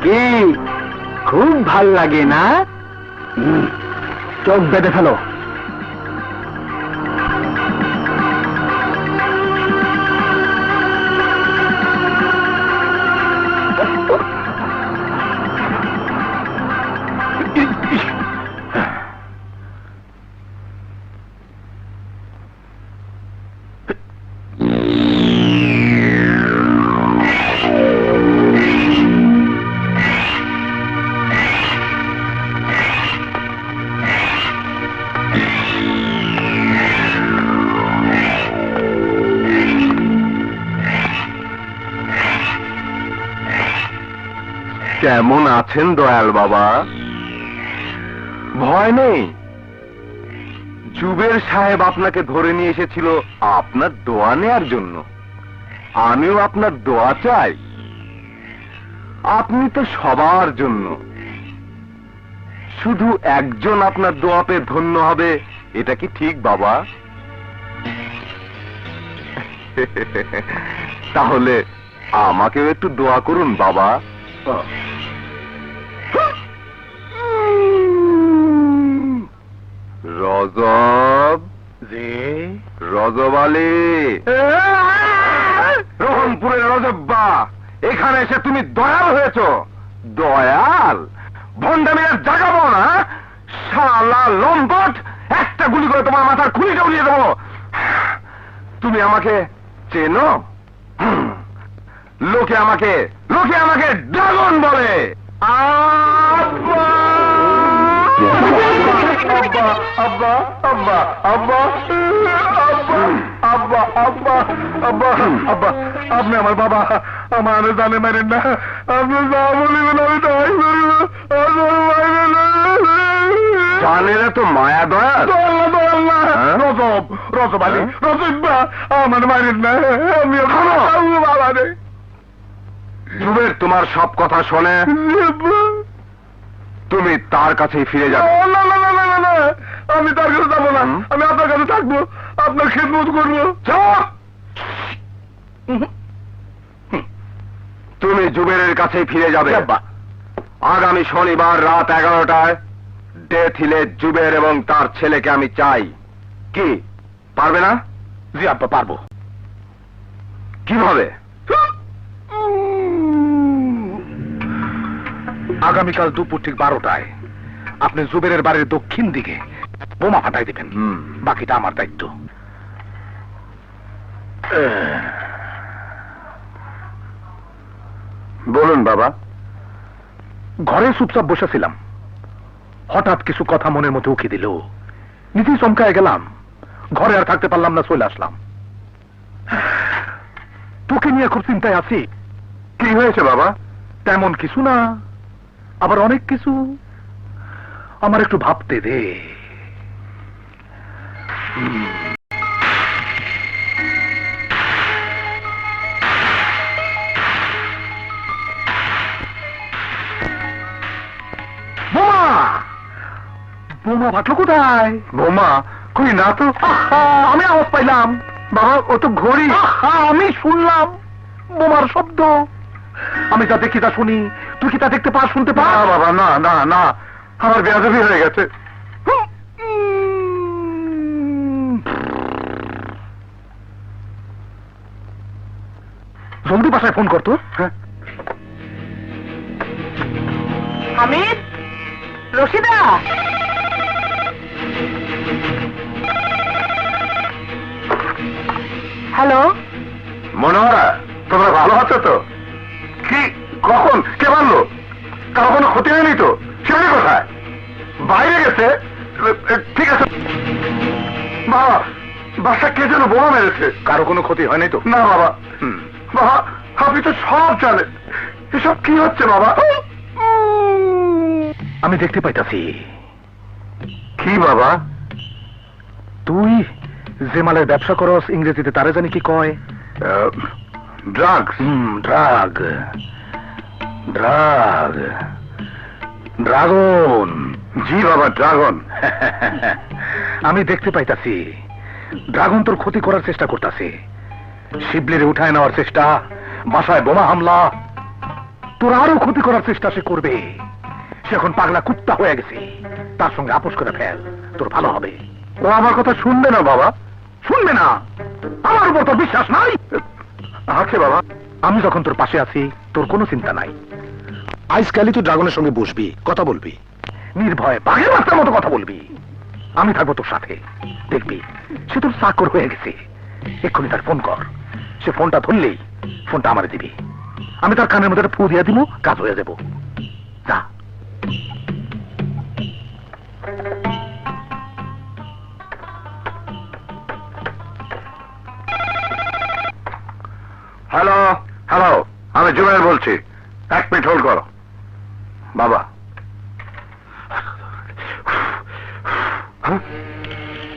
কি খুব ভাল লাগে না? চোখ বেঁধে ফেলো। কেমন আছেন দয়াল বাবা? ভয় নেই, জুবের সাহেব আপনাকে ধরে নিয়ে এসেছিল আপনার দোয়া নেয়ার জন্য। আমিও আপনার দোয়া চাই। আপনি তো সবার জন্য, শুধু একজন আপনার দোয়া পেয়ে ধন্য হবে, এটা কি ঠিক বাবা? তাহলে আমাকেও একটু দোয়া করুন বাবা। রজব, রজব আলী, রহনপুরের রজব্বা, এখানে এসে তুমি দয়াল হয়েছ। দয়াল? ভণ্ডামির জাগাবো না, শালা লম্পট, একটা গুলি করে তোমার মাথার খুলিটা উড়িয়ে দেবো। তুমি আমাকে চেনো? লোকে আমাকে ড্রাগন বলে। আব্বা! আব্বা, আব্বা, আব্বা, আব্বা, আব্বা, আব্বা, আব্বা, আব্বা, আপনি আমার বাবা, আমার জানে মারেন না, আপনি যা বলিবেন আমি তাই জানের তো মায়া দয়া, রজব, রজব আলী, রজব্বা, আমার মারেন না, আমি বাবা রে। জুবের তোমার সব কথা শোনে, তুমি তার কাছেই ফিরে যাবে। না না না না না, আমি তার কাছে যাবো না, আমি আপনার কাছে থাকবো, আপনার খেদমত করবো। তুমি জুবেরের কাছেই ফিরে যাবে। আগামী শনিবার রাত 11টায় ডেথ হিলে জুবের এবং তার ছেলেকে আমি চাই। কি পারবে না? জি আব্বা, পারবো। কিভাবে? আগামীকাল দুপুর ঠিক 12টায় আপনি জুবেরের বাড়ির দক্ষিণ দিকে বোমা ফাটাই দিবেন, বাকিটা আমার দায়িত্ব। বলুন বাবা। ঘরে চুপচাপ বসেছিলাম, হঠাৎ কিছু কথা মনের মধ্যে উকি দিল, নিজেই চমকায় গেলাম, ঘরে আর থাকতে পারলাম না, চলে আসলাম। তোকে নিয়ে খুব চিন্তায় আছি। কি হয়েছে বাবা? তেমন কিছু না, আবার অনেক কিছু। আমার একটু ভাবতে দে। বোমা, বোমা ফাটলো কোথায়? বোমা কই না তো। আমি আওয়াজ পাইলাম। বাবা, ও তো ঘড়ি। আমি শুনলাম বোমার শব্দ। আমি যা দেখি তা শুনি, তুই কি তা দেখতে পাস, শুনতে না পাস? বাবা, না না না, আমার বেয়াদবি হয়ে গেছে। জলদি বাসায় ফোন করতো। হ্যাঁ, হামিদ, রশিদা, হ্যালো, মনোহরা, তোমরা ভালো আছো তো? কি, কখন, কে মারলো? কারো কোনো ক্ষতি হয়নি তো? শিবানী কোথায়? বাইরে গেছে? ঠিক আছে বাবা, বাসা কে যেন বোমা মেরেছে। কারো কোনো ক্ষতি হয়নি তো? না বাবা। বাবা, আপনি তো সব জানেন, এসব কি হচ্ছে বাবা? আমি দেখতে পাইতাছি। কি বাবা? তুই যে মালের ব্যবসা করস, ইংরেজিতে তারে জানি কি কয়? ড্রাগস। Drug, drug, dragon. জি বাবা, ড্রাগন। আমি দেখতে পাইতাছি ড্রাগন তোর ক্ষতি করার চেষ্টা করতেছে। শিবলিরে উঠায় নেওয়ার চেষ্টা, বাসায় বোমা হামলা, তোর আরো ক্ষতি করার চেষ্টা সে করবে। সে এখন পাগলা কুত্তা হয়ে গেছে, তার সঙ্গে আপোষ করে ফেল, তোর ভালো হবে। ও আমার কথা শুনবে না বাবা? শুনবে না? আমার উপর তোর বিশ্বাস নাই? আছে বাবা। আমি যখন তোর পাশে আছি, তোর কোনো চিন্তা নাই। আজকালই তুই ড্রাগনের সঙ্গে বসবি, কথা বলবি, নির্ভয়ে বাঘের বাচ্চার মতো কথা বলবি। আমি থাকবো তোর সাথে, দেখবি সে তোর চাকর হয়ে গেছে। এক্ষুনি তার ফোন কর, সে ফোনটা ধরলেই ফোনটা আমারে দিবি, আমি তার কানের মধ্যে ফু দিয়া দিব, কাজ হয়ে যাব। যা। হ্যালো, হ্যালো, আমি জুবাইর বলছি, 1 মিনিট হোল্ড করো। বাবা,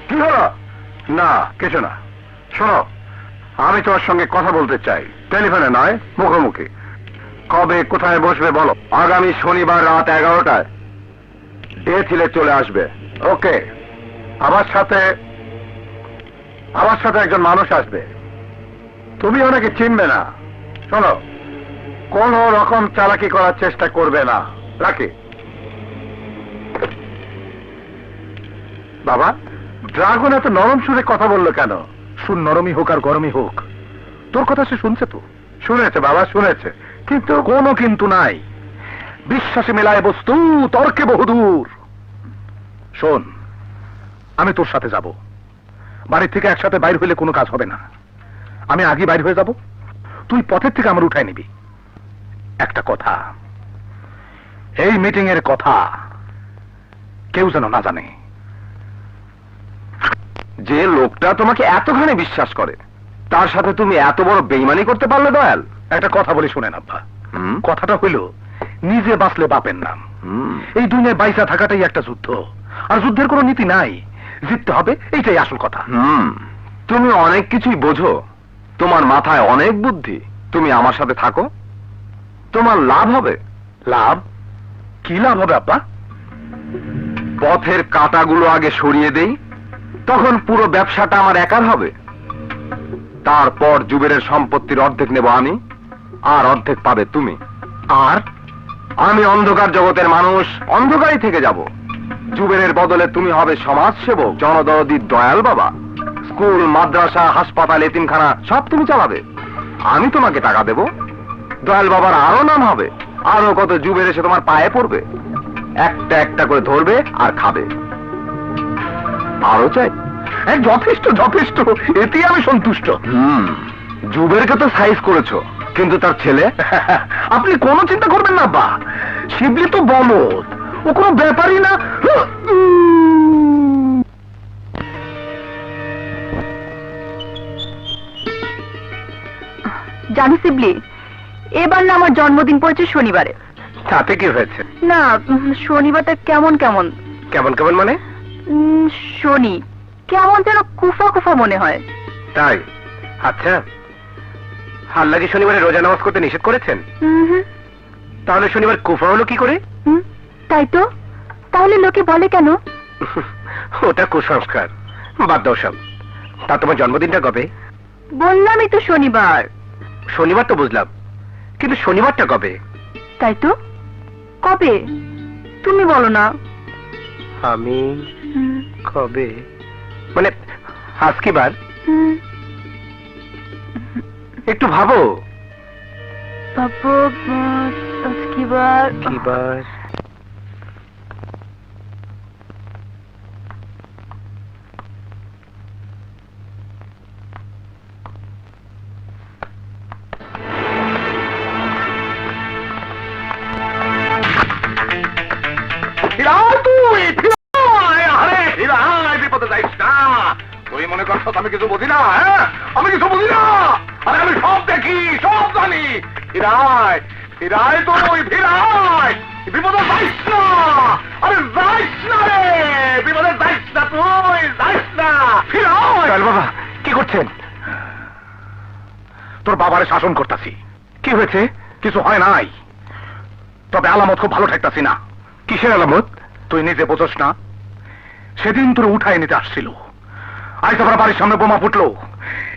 কি হলো? না, কিছু না। শোনো, আমি তোমার সঙ্গে কথা বলতে চাই, টেলিফোনে নয়, মুখোমুখি। কবে কোথায় বসবে বলো? আগামী শনিবার রাত 11টায় এ ছেলে চলে আসবে। ওকে, আমার সাথে একজন মানুষ আসবে, তুমি ওনাকে চিনবে না। শোনো, কোন রকম চালাকি করার চেষ্টা করবে না। রাখি। বাবা, ড্রাগন এত নরম সুরে কথা বললো কেন? শুন, নরমই হোক আর গরমই হোক, তোর কথা সে শুনছে তো। শুনেছে বাবা, শুনেছে, কিন্তু কোনো কিন্তু নাই। বিশ্বাসে মেলায় বস্তু, তর্কে বহুদূর। শোন, আমি তোর সাথে যাব। বাড়ির থেকে একসাথে বাইর হইলে কোনো কাজ হবে না। আমি আগে বাইর হয়ে যাব, তুই পথের থেকে আমার উঠাই নিবি। একটা কথা, এই মিটিং এর কথা কেউ যেন না জানে। যে লোকটা তোমাকে এতখানি বিশ্বাস করে, তার সাথে তুমি এত বড় বেইমানি করতে পারলে দয়াল? একটা কথা বলি শুনেন আব্বা। হুম? কথাটা হইল, নিজে বাঁচলে বাপের নাম। হুম। এই দুনিয়ায় বাইসা থাকাটাই একটা যুদ্ধ, আর যুদ্ধের কোনো নীতি নাই। জিততে হবে, এইটাই আসল কথা। তুমি অনেক কিছুই বোঝো, তোমার মাথায় অনেক বুদ্ধি। তুমি আমার সাথে থাকো, তোমার লাভ হবে। লাভ? কি লাভ হবে আব্বা? পথের কাঁটাগুলো আগে সরিয়ে দেই, তখন পুরো ব্যবসাটা আমার একার হবে। তারপর জুবেরের সম্পত্তির অর্ধেক নেব আমি, আর অর্ধেক পাবে তুমি। আর আমি অন্ধকার জগতের মানুষ, অন্ধকারই থেকে যাব। জুবেরের বদলে তুমি হবে সমাজসেবক, জনদরদি দয়াল বাবা। স্কুল, মাদ্রাসা, হাসপাতাল, এতিমখানা সব তুমি চালাবে। আমি তোমাকে টাকা দেব, দয়াল বাবার আরো নাম হবে। আরো কত জুবের এসে তোমার পায়ে পড়বে, একটা একটা করে ধরবে আর খাবে। আরো চাই? যথেষ্ট যথেষ্ট, এতেই আমি সন্তুষ্ট। জুবেরকে তো সাইজ করেছো, কিন্তু তার ছেলে? আপনি কোনো চিন্তা করবেন না আব্বা, শিবলি তো বলদ, ও কোনো ব্যাপারই না। জানো শিবলি, এবার না আমার জন্মদিন পড়েছে শনিবারে। তাতে কি হয়েছে? না, শনিবারটা কেমন কেমন। কেমন কেমন মানে? শনি কেমন যেন কুফা কুফা মনে হয়। তাই? আচ্ছা, আল্লাহ কি শনিবারে রোজা নামাজ করতে নিষেধ করেছেন? হুম, তাহলে শনিবার কুফা হলো কি করে? তাই তো, তাহলে লোকে বলে কেন? ওটা কুসংস্কার, বাদ দাও সব। তা তোমার জন্মদিনটা কবে? বললামই তো শনিবার। শনিবার তো বুঝলাম, কিন্তু শনিবারটা কবে? তাই তো, কবে তুমি বলো না। আমি কবে মানে আজ কি বার? একটু ভাবো। বাবু, কি বার? কি বার? তুই মনে করছ আমি কিছু বুঝি না? হ্যাঁ, আমি কিছু বুঝি না, আরে আমি সব দেখি, সব জানি। ফিরায় ফিরায়, তুই ফিরায়, বিপদে যাইস না। আরে যাইস না রে, বিপদে যাইস না, তুই যাইস না, ফিরায়। বাবা কি করছেন? তোর বাবারে শাসন করতাছি। কি হয়েছে? কিছু হয় নাই, তবে আলামত খুব ভালো ঠেকতাছি না। কিসের আলামত? তুই নিজে বোঝস না, সেদিন তোর উঠায় নিতে আসছিল, আজ আমার বাড়ির সামনে বোমা ফুটলো।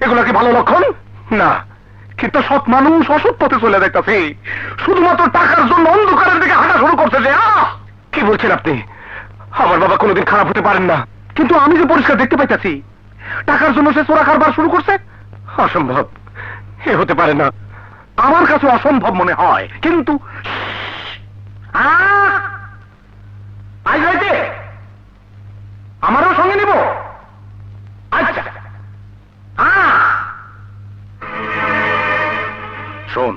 এগুলো কি ভালো লক্ষণ? না। কিন্তু সৎ মানুষ অসৎ পথে চলে দেখতেছে, শুধুমাত্র টাকার জন্য অন্ধকারের দিকে হাঁটা শুরু করছে। যে কি বলছেন আপনি? আমার বাবা কোনোদিন খারাপ হতে পারেন না। কিন্তু আমি যে পরিষ্কার দেখতে পাইতেছি, টাকার জন্য সে চোরা কারবার শুরু করছে। অসম্ভব, এ হতে পারে না। আমার কাছে অসম্ভব মনে হয়, কিন্তু আজ রাইতে আমারও সঙ্গে নিব। আচ্ছা, শোন,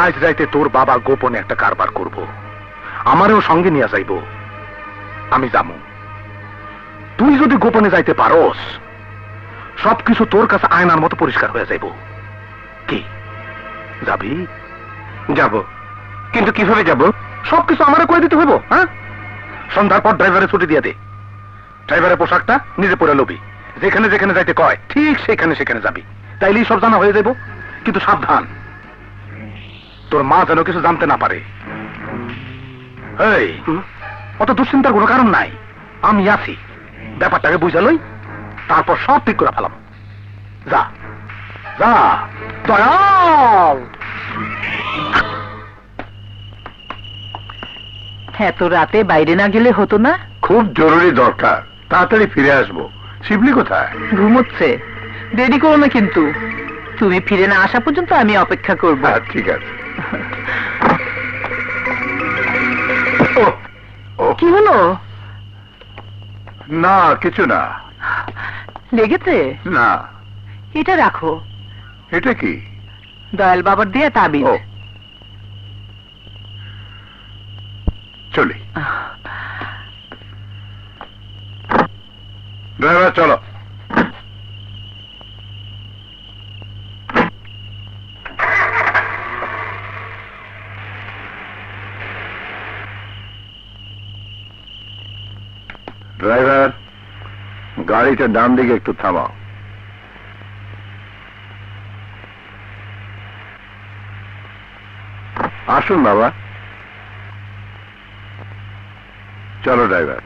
আজ রাইতে তোর বাবা গোপনে একটা কারবার করব, আমারও সঙ্গে নিয়ে যাইব। আমি যাবো, তুই যদি গোপনে যাইতে পারস, সবকিছু তোর কাছে আয়নার মতো পরিষ্কার হয়ে যাইব। কি যাবি? যাব, কিন্তু কিভাবে যাব? সবকিছু আমারে করে দিতে হইব। হ্যাঁ, সন্ধ্যার পর ড্রাইভারে ছুটি দিয়ে দে। ড্রাইভারের পোশাকটা নিজে পরে লবি, যেখানে যেখানে যাইতে কয় ঠিক সেখানে সেখানে যাবি। তাইলেই সব জানা হয়ে যাইব। কিন্তু সাবধান, তোর মা যেন কিছু জানতে না পারে। এই, অত দুশ্চিন্তার কোনো কারণ নাই। আমি আছি, ব্যাপারটাকে বুঝালই, তারপর সব ঠিক করে ফেলাম। যা যা দয়াল। এত রাতে বাইরে না গেলে হতো না? খুব জরুরি দরকার, তাড়াতাড়ি ফিরে আসবো। শিবলি কোথায়? ঘুমোচ্ছে। দেরি করো না কিন্তু, তুমি ফিরে না আসা পর্যন্ত আমি অপেক্ষা করব। হ্যাঁ, ঠিক আছে। ও, ও, কি হলো? না কিছু না। লেগেছে? না। এটা রাখো, এটা কি? দয়াল বাবার দিয়ে তাবিজ। ও, চলি। ড্রাইভার চলো। ড্রাইভার, গাড়িটা ডান দিকে একটু থামাও। আসুন বাবা। চলো ড্রাইভার।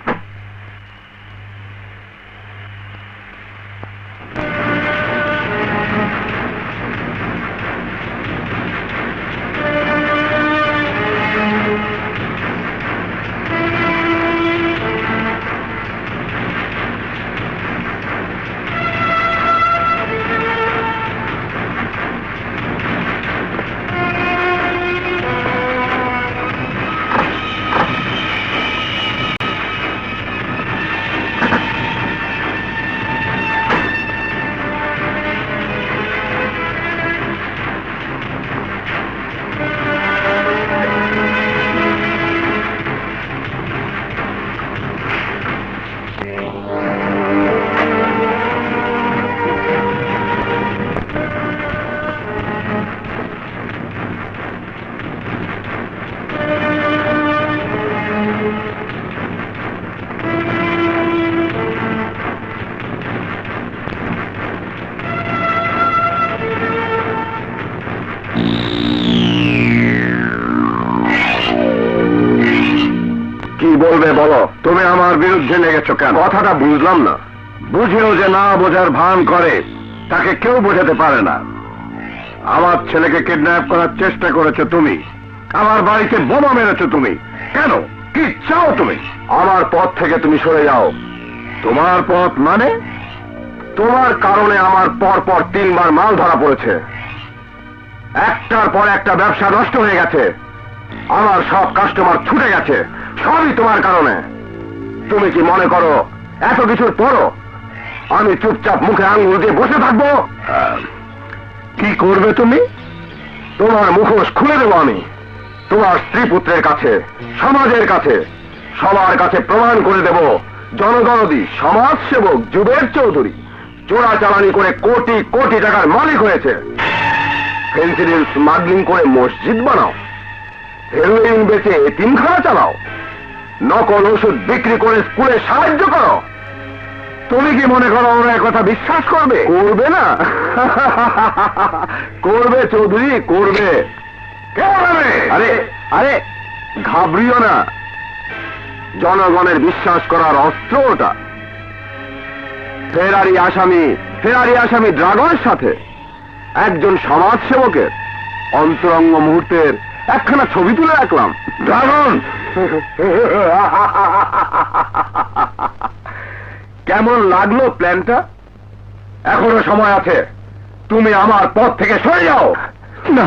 কি বলবে বলো? তুমি আমার বিরুদ্ধে লেগেছো কেন? কথাটা বুঝলাম না। বুঝেও যে না বোঝার ভান করে, তাকে কেউ বোঝাতে পারে না। আমার ছেলেকে কিডন্যাপ করার চেষ্টা করেছো তুমি, আমার বাড়িতে বোমা মেরেছো তুমি। কেন? কি চাও তুমি? আমার পথ থেকে তুমি সরে যাও। তোমার পথ মানে? তোমার কারণে আমার পর পর 3 বার মাল ধরা পড়েছে। একটার পর একটা ব্যবসা নষ্ট হয়ে গেছে। আমার সব কাস্টমার ছুটে গেছে, সবই তোমার কারণে। তুমি কি মনে করো এত কিছুর পরও আমি চুপচাপ মুখে আঙুল দিয়ে বসে থাকবো? কি করবে তুমি? তোমার মুখোশ খুলে দেবো আমি। তোমার স্ত্রী পুত্রের কাছে, সমাজের কাছে, সবার কাছে প্রমাণ করে দেব জনগণদি সমাজসেবক জুবের চৌধুরী চোরাচালানি করে কোটি কোটি টাকার মালিক হয়েছে। ফেন্সিডিল স্মাগলিং করে মসজিদ বানাও, হেরোইন বেচে এতিমখানা চালাও, নকল ওষুধ বিক্রি করে স্কুলে সাহায্য করো। তুমি কি মনে করো ওরা কথা বিশ্বাস করবে? করবে না। করবে চৌধুরী, করবে। আরে আরে ঘাবড়িও না, জনগণের বিশ্বাস করার অস্ত্র ওটা। ফেরারি আসামি ড্রাগনের সাথে একজন সমাজসেবকের অন্তরঙ্গ মুহূর্তের একখানা ছবি তুলে রাখলাম। ড্রাগন, কেমন লাগলো প্ল্যানটা? এখনো সময় আছে, তুমি আমার পথ থেকে সরে যাও। না,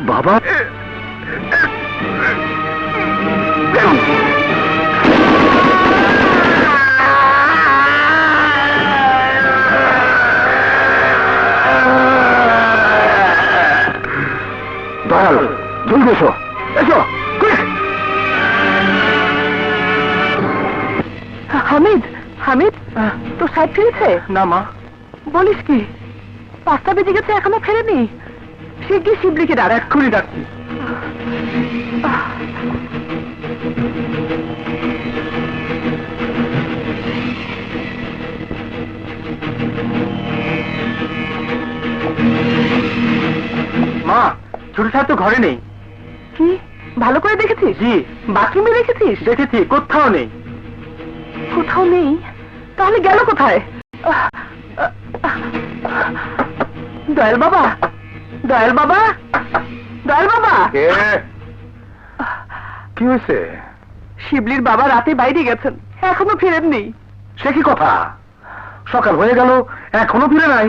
বাবা হামিদ, হামিদ, তোর সাহেব ফিরেছে? না মা, বলিস কি? 5টা বেজে গেছে, এখনো ফেরেনি? শিগগির শিবলিকে ডাক। এক্ষুনি ডাকছি। মা, ছোট সাহেব তো ঘরে নেই। কি? ভালো করে দেখেছিস? জি। বাথরুমে দেখেছিস? দেখেছি, কোথাও নেই। কোথাও নেই? তাহলে গেল কোথায়? দয়াল বাবা, দয়াল বাবা, দয়াল বাবা। কি হয়েছে? শিবলির বাবা রাতে বাইরে গেছেন, এখনো ফিরেননি। সে কি কথা? সকাল হয়ে গেল, এখনো ফিরে নাই।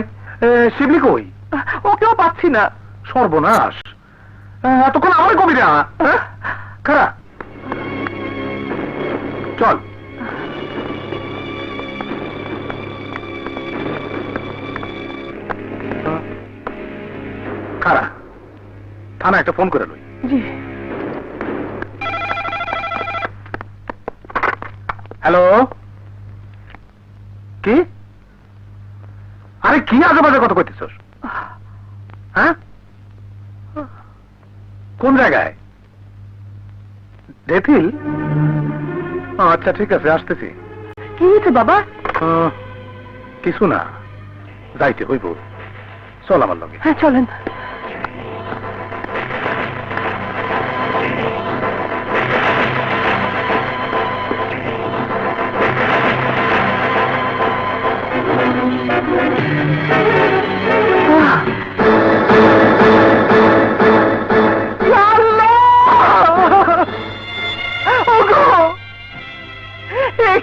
শিবলি কই? ওকেও পাচ্ছি না। সর্বনাশ! এতক্ষণ আমার কবি না। খারা, চল। খারা, থানা একটা ফোন করে লই। জি। হ্যালো, কি? আরে কি আজে বাজে কথা কইতেছস? হ্যাঁ, কোন জায়গায়? ডেথিল? আচ্ছা ঠিক আছে, আসতেছি। কি হয়েছে বাবা? কিছু না, যাইতে হইব। চল আমার লগে। হ্যাঁ চলেন।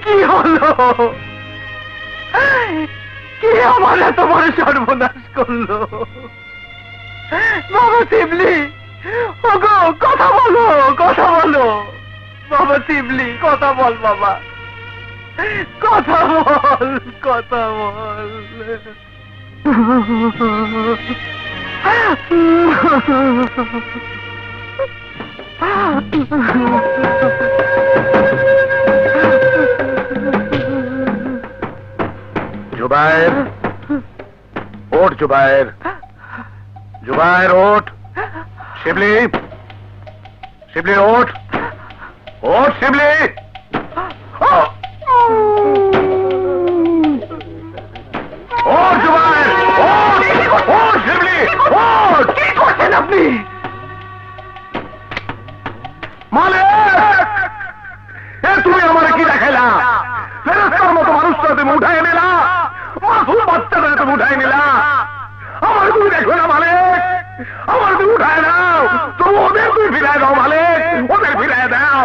কি হলো? কে আমার এত বড় সর্বনাশ করলো? বাবা শিবলি, ওগো কথা বলো, কথা বলো। বাবা শিবলি, কথা বল বাবা, কথা বল, কথা বল। जुबैर, ओठ जुबैर, जुबैर ओठ। शिबली, शिबली ओठ, ओठ शिबली। ओठ जुबैर, ओठ, ओठ शिबली, ओठ। কি করছেন আপনি? মালিক, এ তুমি আমারে কি দেখাইলা? ফেরেশতার মতো মানুষটা তুমি উঠাই নিলা, মাসুম বাচ্চাটা তুমি উঠাই নিলা। আমার তুমি দেখো না মালিক, আমার তুমি উঠায় নাও। তুমি ওদের তুমি ফিরায় দাও মালিক, ওদের ফিরায় দাও।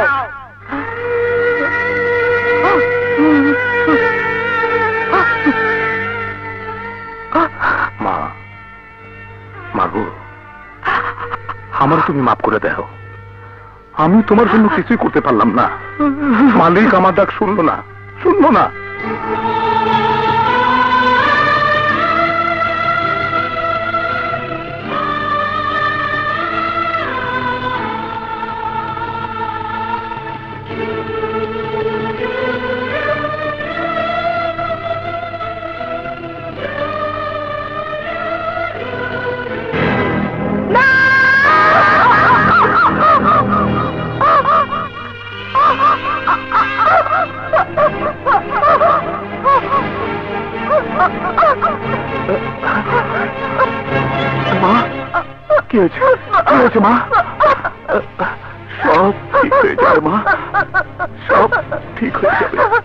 মা, মাগো, আমার তুমি মাফ করে দাও। আমি তোমার জন্য কিছুই করতে পারলাম না। মালিক আমার ডাক শুনলো না, শুনলো না। মা, কি হয়েছে? কি হয়েছে মা? সব ঠিক হয়ে যাবে মা, সব ঠিক হয়ে যাবে।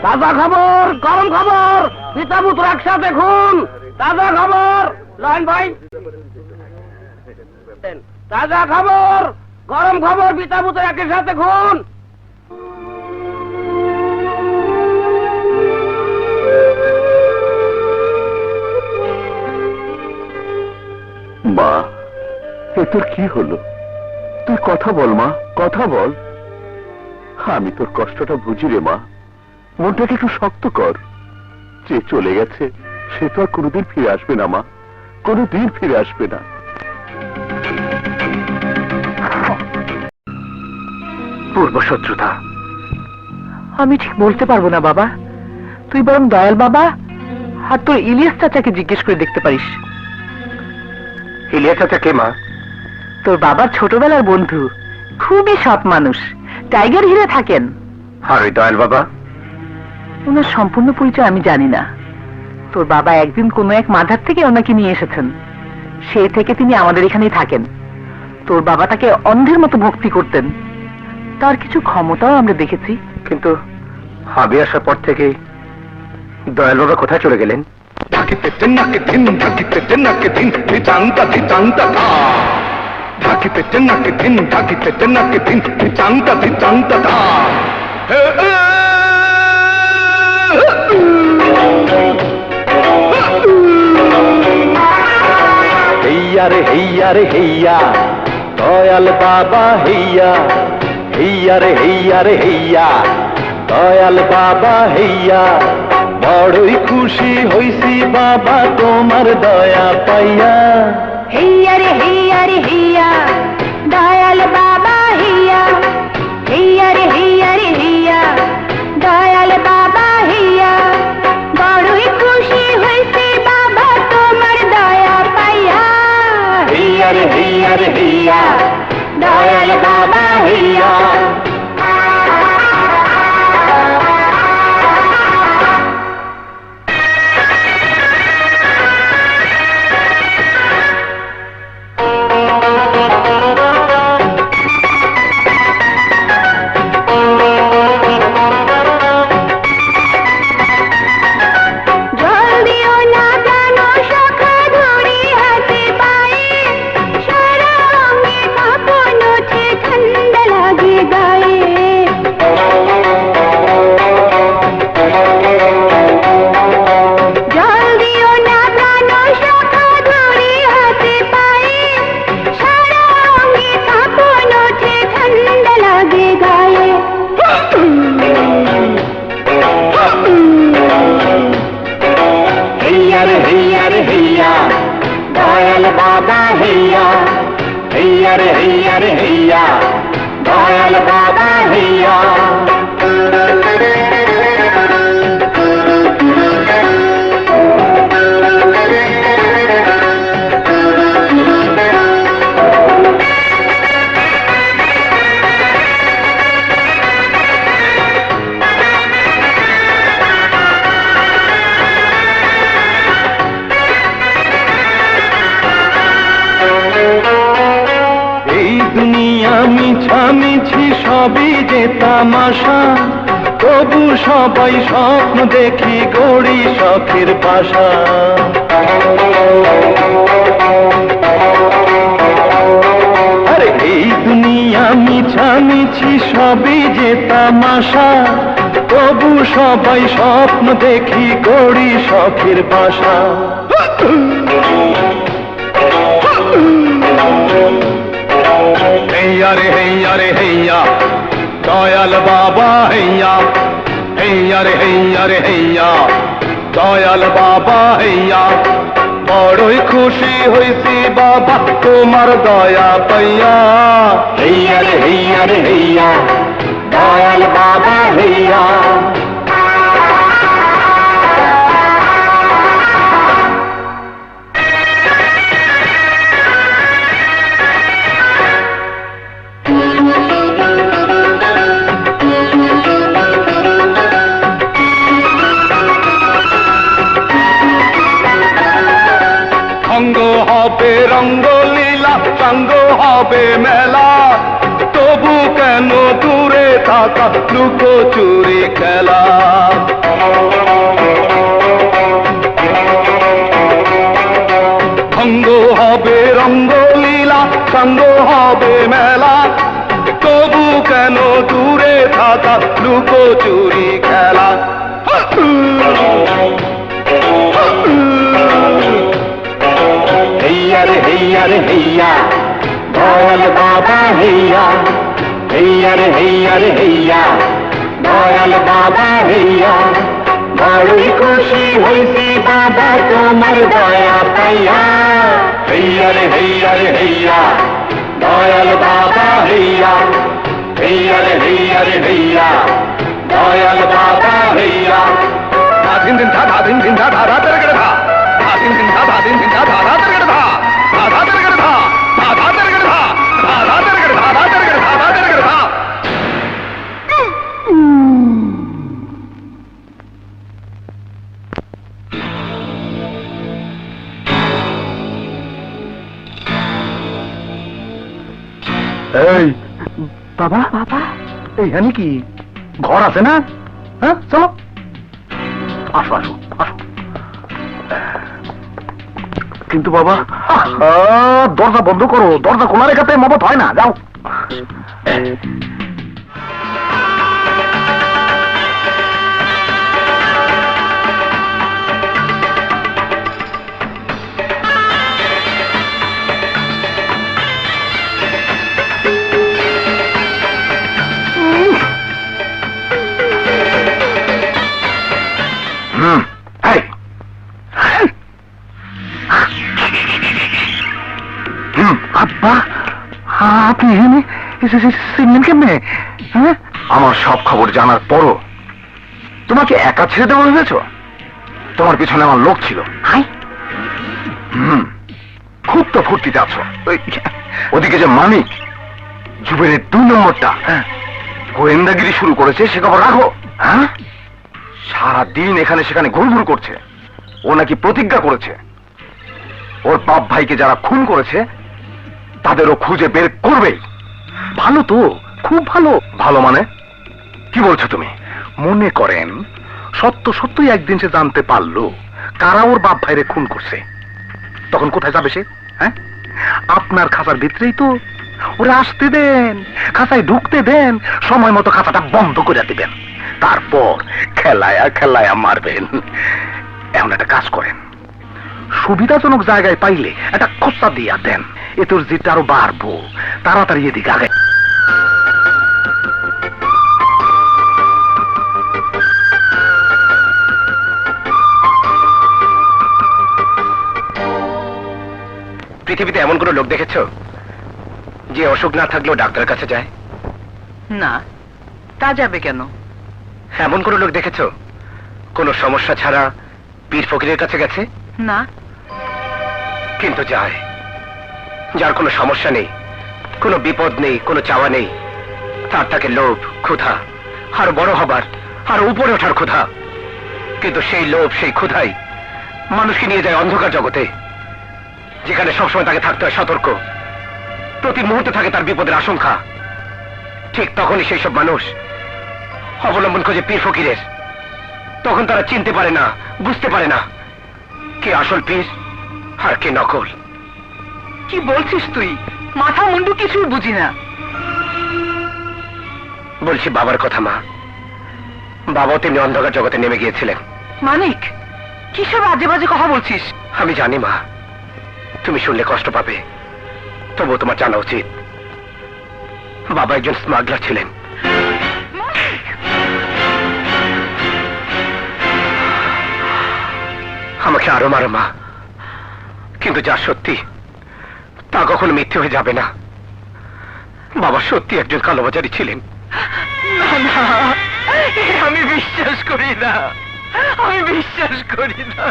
তাজা খবর, গরম খবর, পিতা পুত্র একসাথে খুন। তাজা খবর, লাইন ভাই। তাজা খবর, গরম খবর, পিতা পুত্র একই সাথে খুন। মা, এ তোর কি হলো? তুই কথা বল মা, কথা বল। আমি তোর কষ্টটা বুঝি রে মা, মনটাকে একটু শক্ত কর। যে চলে গেছে সে তো আর কোনোদিন ফিরে আসবে না মা, কোনোদিন ফিরে আসবে না। পূর্ব শত্রুতা, আমি ঠিক বলতে পারবো না বাবা, তুই বরং দয়াল বাবা আর তোর ইলিয়াস চাচাকে জিজ্ঞেস করে দেখতে পারিস। ইলিয়াস চাচা কে মা? তোর বাবার ছোটবেলার বন্ধু, খুবই সৎ মানুষ, টাইগার হিলে থাকেন। আর ওই দয়াল বাবা? ওনার সম্পূর্ণ পরিচয় আমি জানি না। তোর বাবা একদিন কোনো এক মাধার থেকে ওনাকে নিয়ে এসেছেন, সেই থেকে তিনি আমাদের এখানেই থাকেন। তোর বাবা তাকে অন্ধের মতো ভক্তি করতেন, তার কিছু ক্ষমতাও আমরা দেখেছি। কিন্তু আমি আসার পর থেকে দয়াল বাবা কোথায় চলে গেলেন? ঢাকিতে চেন্নাকে দিন, ঢাকিতে চেন্নাকে দিন, ধিতাংতা ধিতাংতা ধা। ঢাকিতে চেন্নাকে দিন, ঢাকিতে চেন্নাকে দিন, ধিতাংতা ধিতাংতা ধা। হেইয়া রে হেইয়া রে হেইয়া, দয়াল বাবা হেইয়া। হেইয়া রে হেইয়া রে হেইয়া, দয়াল বাবা হেইয়া। বড়ই খুশি হইছি বাবা তোমার দয়া পাইয়া। হেইয়া রে হেইয়া রে হেইয়া, দয়াল বাবা হেইয়া। হেইয়া রে হেইয়া রে হেইয়া, দয়াল বাবা হেইয়া। বড়ই খুশি হইছি বাবা তোমার দয়া পাইয়া। হেইয়া রে হেইয়া রে হেইয়া, দয়াল বাবা হেইয়া। জল দিও না প্রাণ সখা ধরি হাতে পায়ে, সারা অঙ্গে কাঁপন ওঠে ঠান্ডা লাগে গায়ে। জল দিও না প্রাণ সখা ধরি হাতে পায়ে, সারা অঙ্গে কাঁপন ওঠে ঠান্ডা লাগে গায়ে। হেইয়া রে হেইয়া রে হেইয়া, দয়াল বাবা হেইয়া। হেইয়া রে হেইয়া রে হেইয়া, দয়াল বাবা হেইয়া। এই দুনিয়া মিছামিছি সবই যে তামাশা, তবু সবাই স্বপ্ন দেখি গড়ি শখের পাশা। আরে এই দুনিয়া মিছামিছি সবই যে তামাশা, তবু সবাই স্বপ্ন দেখি গড়ি শখের বাসা। হেইয়া রে হেইয়া রে হেইয়া, দয়াল বাবা হেইয়া। হেইয়া রে হেইয়া রে হেইয়া, দয়াল বাবা হেইয়া। বড়ই খুশি হইছি বাবা তোমার দয়া পাইয়া। হেইয়া রে হেইয়া রে হেইয়া, দয়াল বাবা হেইয়া। অঙ্গ হবে রঙ্গলীলা, সঙ্গ হবে মেলা, তবু কেন দূরে থাকা লুকোচুরি খেলা। অঙ্গ হবে রঙ্গলীলা, সঙ্গ হবে মেলা, তবু কেন দূরে থাকা লুকোচুরি খেলা। হেইয়া রে হেইয়া রে হেইয়া, দয়াল বাবা হেইয়া। হেইয়া রে হেইয়া রে হেইয়া, দয়াল বাবা হেইয়া। বড়ই খুশি হইছি বাবা তোমার দয়া পাইয়া। হেইয়া রে হেইয়া রে হেইয়া, দয়াল বাবা হেইয়া। হেইয়া রে হেইয়া রে হেইয়া, দয়াল বাবা হইয়া ধিন ধিন ধা ধা ধিন ধিন ধা ধা ধা তেরে গেড়ে ধা ধা ধিন ধিন ধা ধা ধিন ধিন ধা ধা ধা তেরে গেড়ে ধা ধা ধা তেরে গেড়ে ধা ধা ধা তেরে গেড়ে ধা ধা ধা তেরে গেড়ে ধা ধা তেরে গেড়ে ধা ধা তেরে গেড়ে ধা। এই বাবা বাবা এইখানে কি ঘর আছে না? হ্যাঁ চলো আসো আসো আসো। কিন্তু বাবা দরজা বন্ধ করো, দরজা খোলা রেখাতে মবত হয় না, যাও। এই আব্বা, আপনি এখানে চিনলেন কেমনে? হ্যাঁ, আমার সব খবর জানার পরও তোমাকে একা ছেড়ে দেওয়া হয়েছ? তোমার পিছনে আমার লোক ছিল। খুব তো ফুর্তিতে আছো। ওদিকে যে মানিক জুবেনের 2 নম্বরটা গোয়েন্দাগিরি শুরু করেছে, সে খবর রাখো। হ্যাঁ, সারাদিন এখানে সেখানে ঘুরঘুর করছে। ও নাকি প্রতিজ্ঞা করেছে ওর বাপ ভাইকে যারা খুন করেছে তাদেরও খুঁজে বের করবেই। ভালো তো, খুব ভালো। ভালো মানে কি বলছো তুমি? মনে করেন সত্যই একদিন সে জানতে পারলো কারা ওর বাপ ভাইরে খুন করছে, তখন কোথায় যাবে সে? হ্যাঁ, আপনার খাঁচার ভিতরেই তো। ওরা আসতে দেন, খাঁচায় ঢুকতে দেন, সময় মতো খাঁচাটা বন্ধ করে দিবেন, তারপর খেলায়া মারবেন। এমন একটা কাজ করেন, সুবিধাজনক জায়গায় পাইলে একটা খোঁচা দিয়া দেন, এ তোর জিতটা আরো বাড়বো। তাড়াতাড়ি এদিকে আগে। পৃথিবীতে এমন কোন লোক দেখেছো যে অসুখ না থাকলেও ডাক্তারের কাছে যায়? না, তা যাবে কেন? এমন কোন লোক দেখেছো কোন সমস্যা ছাড়া পীর ফকিরের কাছে গেছে? না। কিন্তু যায়, যার কোনো সমস্যা নেই, কোনো বিপদ নেই, কোনো চাওয়া নেই, তার থাকে লোভ, ক্ষুধা, আর বড় হবার আর উপরে ওঠার ক্ষুধা। কিন্তু সেই লোভ, সেই ক্ষুধাই মানুষকে নিয়ে যায় অন্ধকার জগতে, যেখানে সবসময় তাকে থাকতে হয় সতর্ক, প্রতি মুহূর্তে থাকে তার বিপদের আশঙ্কা। ঠিক তখনই সেই সব মানুষ অবলম্বন খোঁজে পীর ফকিরের। তখন তারা চিনতে পারে না, বুঝতে পারে না কে আসল পীর আর কে নকল। কি বলছিস তুই? মাথা মুন্ডু কিছুই বুঝি না। বলছি বাবার কথা মা, বাবাও তেমনি অন্ধকার জগতে নেমে গিয়েছিলেন। মানিক, কিসব আজে বাজে কথা বলছিস? আমি জানি মা, তুমি শুনলে কষ্ট পাবে, তবুও তোমার জানা উচিত বাবা একজন স্মাগলার ছিলেন। আমাকে আরো মারো মা, কিন্তু যা সত্যি তা কখনো মিথ্যে হয়ে যাবে না। বাবা সত্যি একজন কালোবাজারি ছিলেন। না, আমি বিশ্বাস করি না, আমি বিশ্বাস করি না।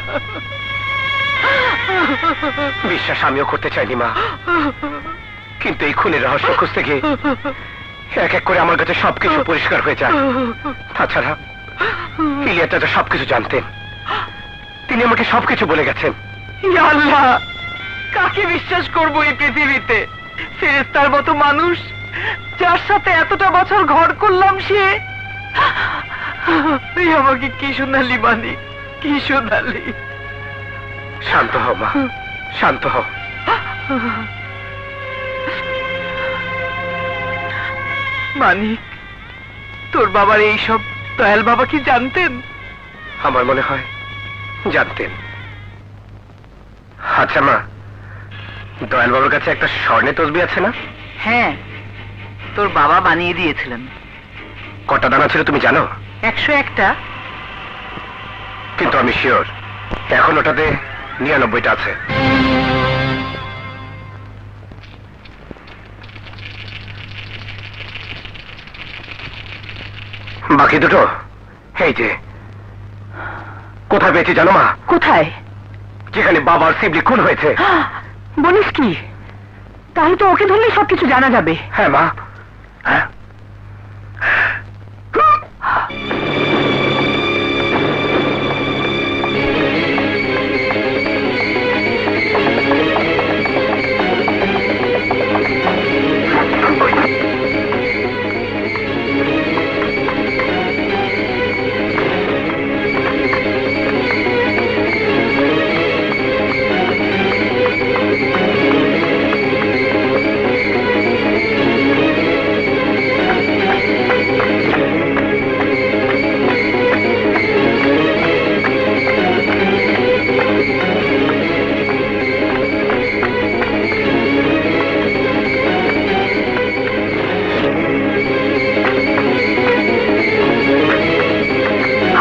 বিশ্বাস আমিও করতে চাইনি মা, কিন্তু এই খুনের রহস্য খুঁজতে গিয়ে এক এক করে আমার কাছে সবকিছু পরিষ্কার হয়ে যায়। তাছাড়া ইলিয়াস চাচা সবকিছু জানতেন, তিনি আমাকে সবকিছু বলে গেছেন। ইয়া আল্লাহ, কাকে বিশ্বাস করবো এই পৃথিবীতে? ফেরেশতার মতো মানুষ, যার সাথে এতটা বছর ঘর করলাম, সে তুই আমাকে কি শোনালি মানিক, কি শোনালি? শান্ত হও মা, শান্ত হও। মানিক, তোর বাবার এইসব দয়াল বাবা কি জানতেন? আমার মনে হয় জানতেন। আচ্ছা মা, দয়াল বাবার কাছে একটা স্বর্ণের তসবি আছে না? হ্যাঁ, তোর বাবা বানিয়ে দিয়েছিলেন। কটা দানা ছিল তুমি জানো? 101টা। কিন্তু আমি শিওর এখন ওটাতে 99টা আছে। বাকি দুটো এই যে কোথায় পেয়েছি জানো মা? কোথায়? যেখানে বাবার শিবলি খুন হয়েছে। বলিস কি? তাহলে তো ওকে ধরলেই সবকিছু জানা যাবে। হ্যাঁ মা। হ্যাঁ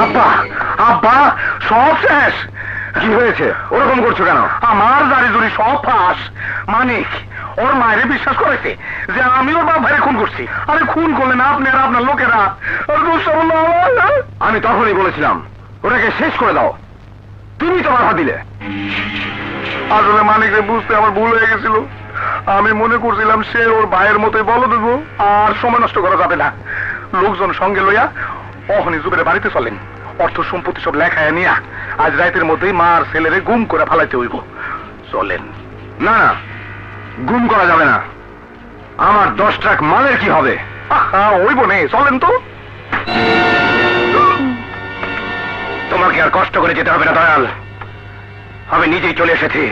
আব্বা, আব্বা, সব শেষ। কি হয়েছে? ওরকম করছো কেন? আমার দাড়ি জুড়ি সব ফাঁস। মানিক ওর মায়েরে বিশ্বাস করেছে যে আমি ওর বাপ ভাইরে খুন করছি। আরে খুন করলেন আপনি আর আপনার লোকেরা। আর দোষটা হলো আমার। আমি তখনই বলেছিলাম ওটাকে শেষ করে দাও, তুমি তো বাধা দিলে। আসলে মানিকরে বুঝতে আমার ভুল হয়ে গেছিল। আমি মনে করছিলাম সে ওর ভাইয়ের মতোই বলো দেবো, আর সময় নষ্ট করা যাবে না। লোকজন সঙ্গে লইয়া অহনি জুবের বাড়িতে চলেন, অর্থ সম্পত্তি সব লেখায় নিয়া আজ রাতের মধ্যেই মার ছেলেরে গুম করে ফালাইতে হইব। চলেন। না না, গুম করা যাবে না। আমার 10 ট্রাক মালের কি হবে? হইব নে, চলেন তো। তোমাকে আর কষ্ট করে যেতে হবে না দয়াল, আমি নিজেই চলে এসেছি।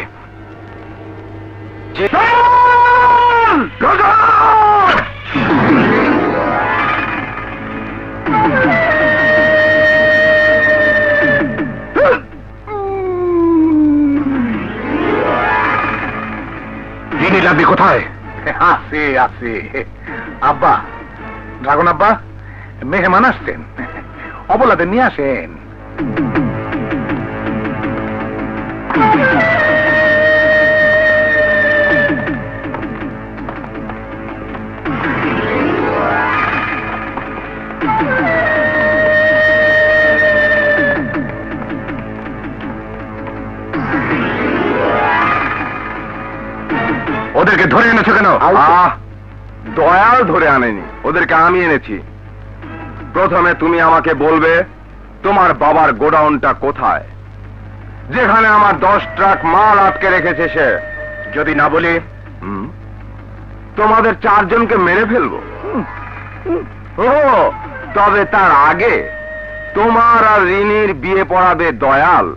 যিনি লাগবি কোথায়? আছে আছে। আব্বা, ড্রাগন আব্বা, মেহমান আসছেন, অবলাদের নিয়ে আসেন। ওদেরকে ধরে এনেছো কেন? দয়াল ধরে আনেনি, ওদেরকে আমি এনেছি। প্রথমে তুমি আমাকে বলবে তোমার বাবার গোডাউনটা কোথায়, যেখানে আমার 10 ট্রাক মাল আটকে রেখেছে সে। যদি না বলি তোমাদের 4 জনকে মেরে ফেলবো। ও, তবে তার আগে তোমার আর রিনির বিয়ে পড়াবে দয়াল,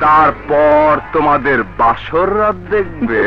তারপর তোমাদের বাসর রাত দেখবে।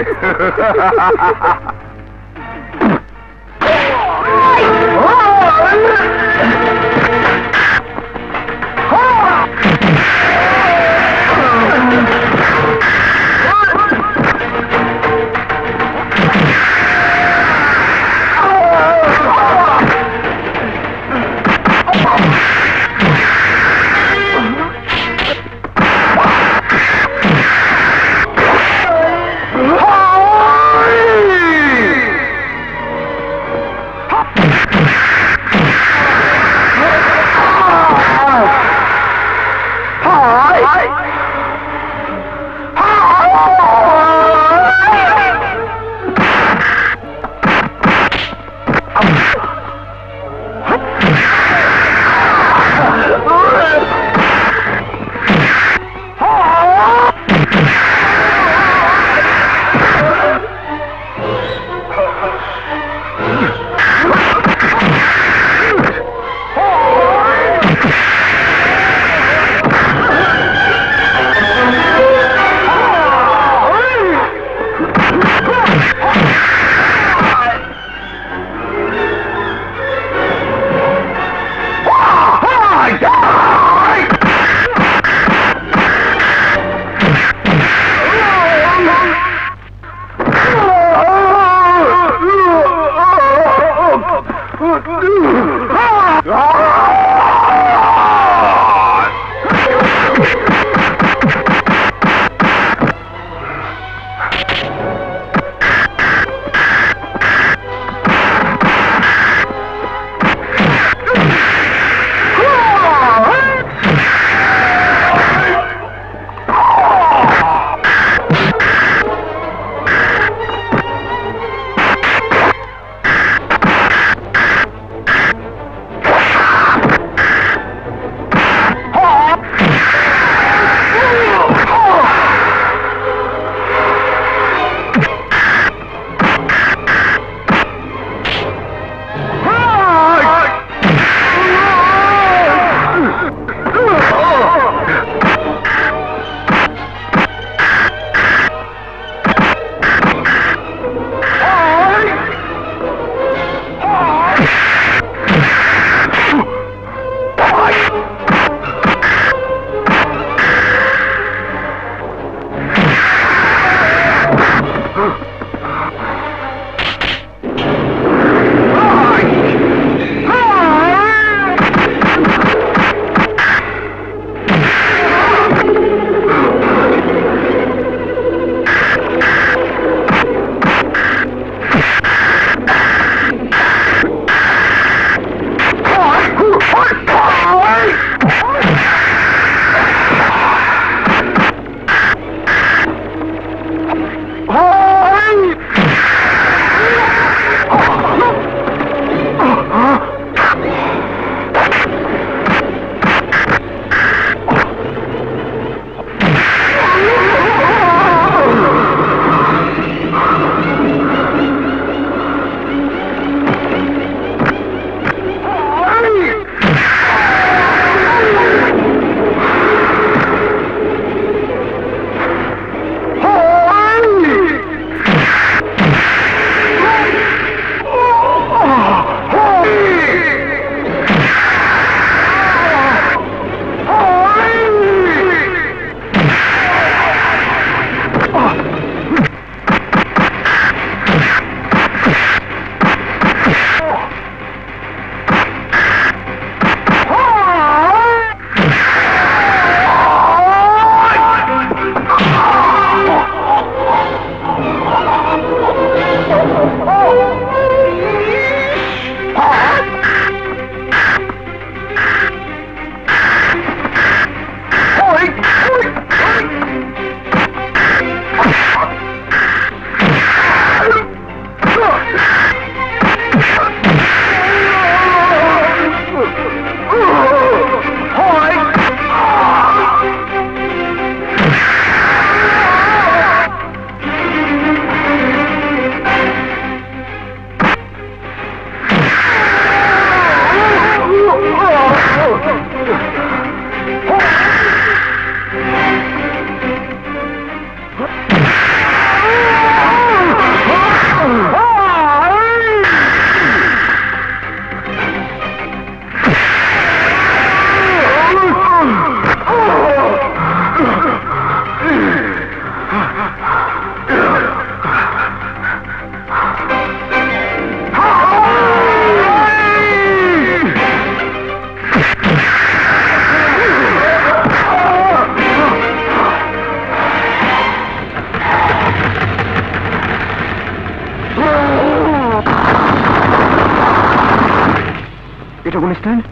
এটা কোন স্ট্যান্ড?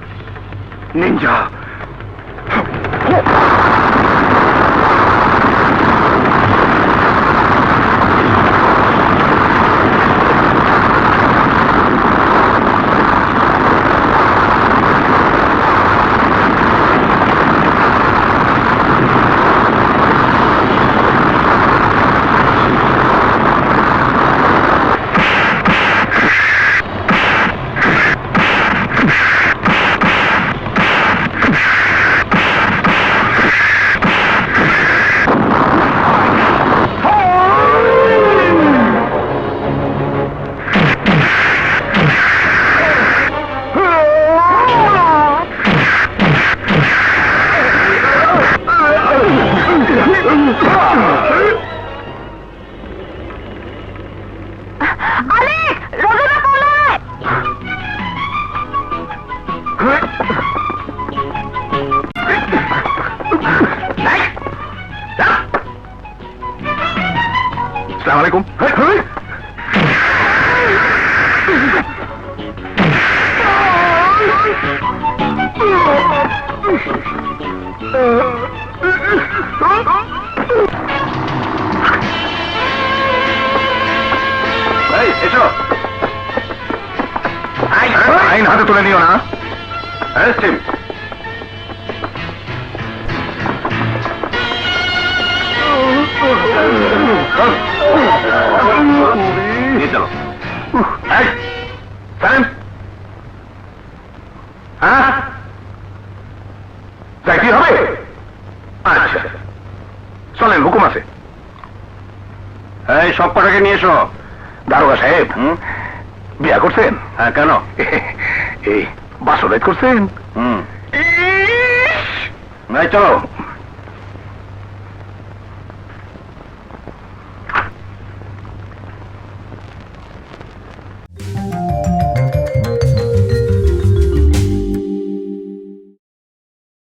নিনজা আলেক, রোজনা পালায়! আসসালামু আলাইকুম। এই, এসো। আইন হাতে তুলে নিও না। Arrest him. নিয়ে চলো। এই, সালেম। হ্যাঁ? যাইতে হবে? আচ্ছা, চলেন, হুকুম আছে। এই সব কটাকে নিয়ে এসো। দারোগা সাহেব, বিয়া করছেন? হ্যাঁ, কেন? এই বাসরাইত করছেন? এই চলো।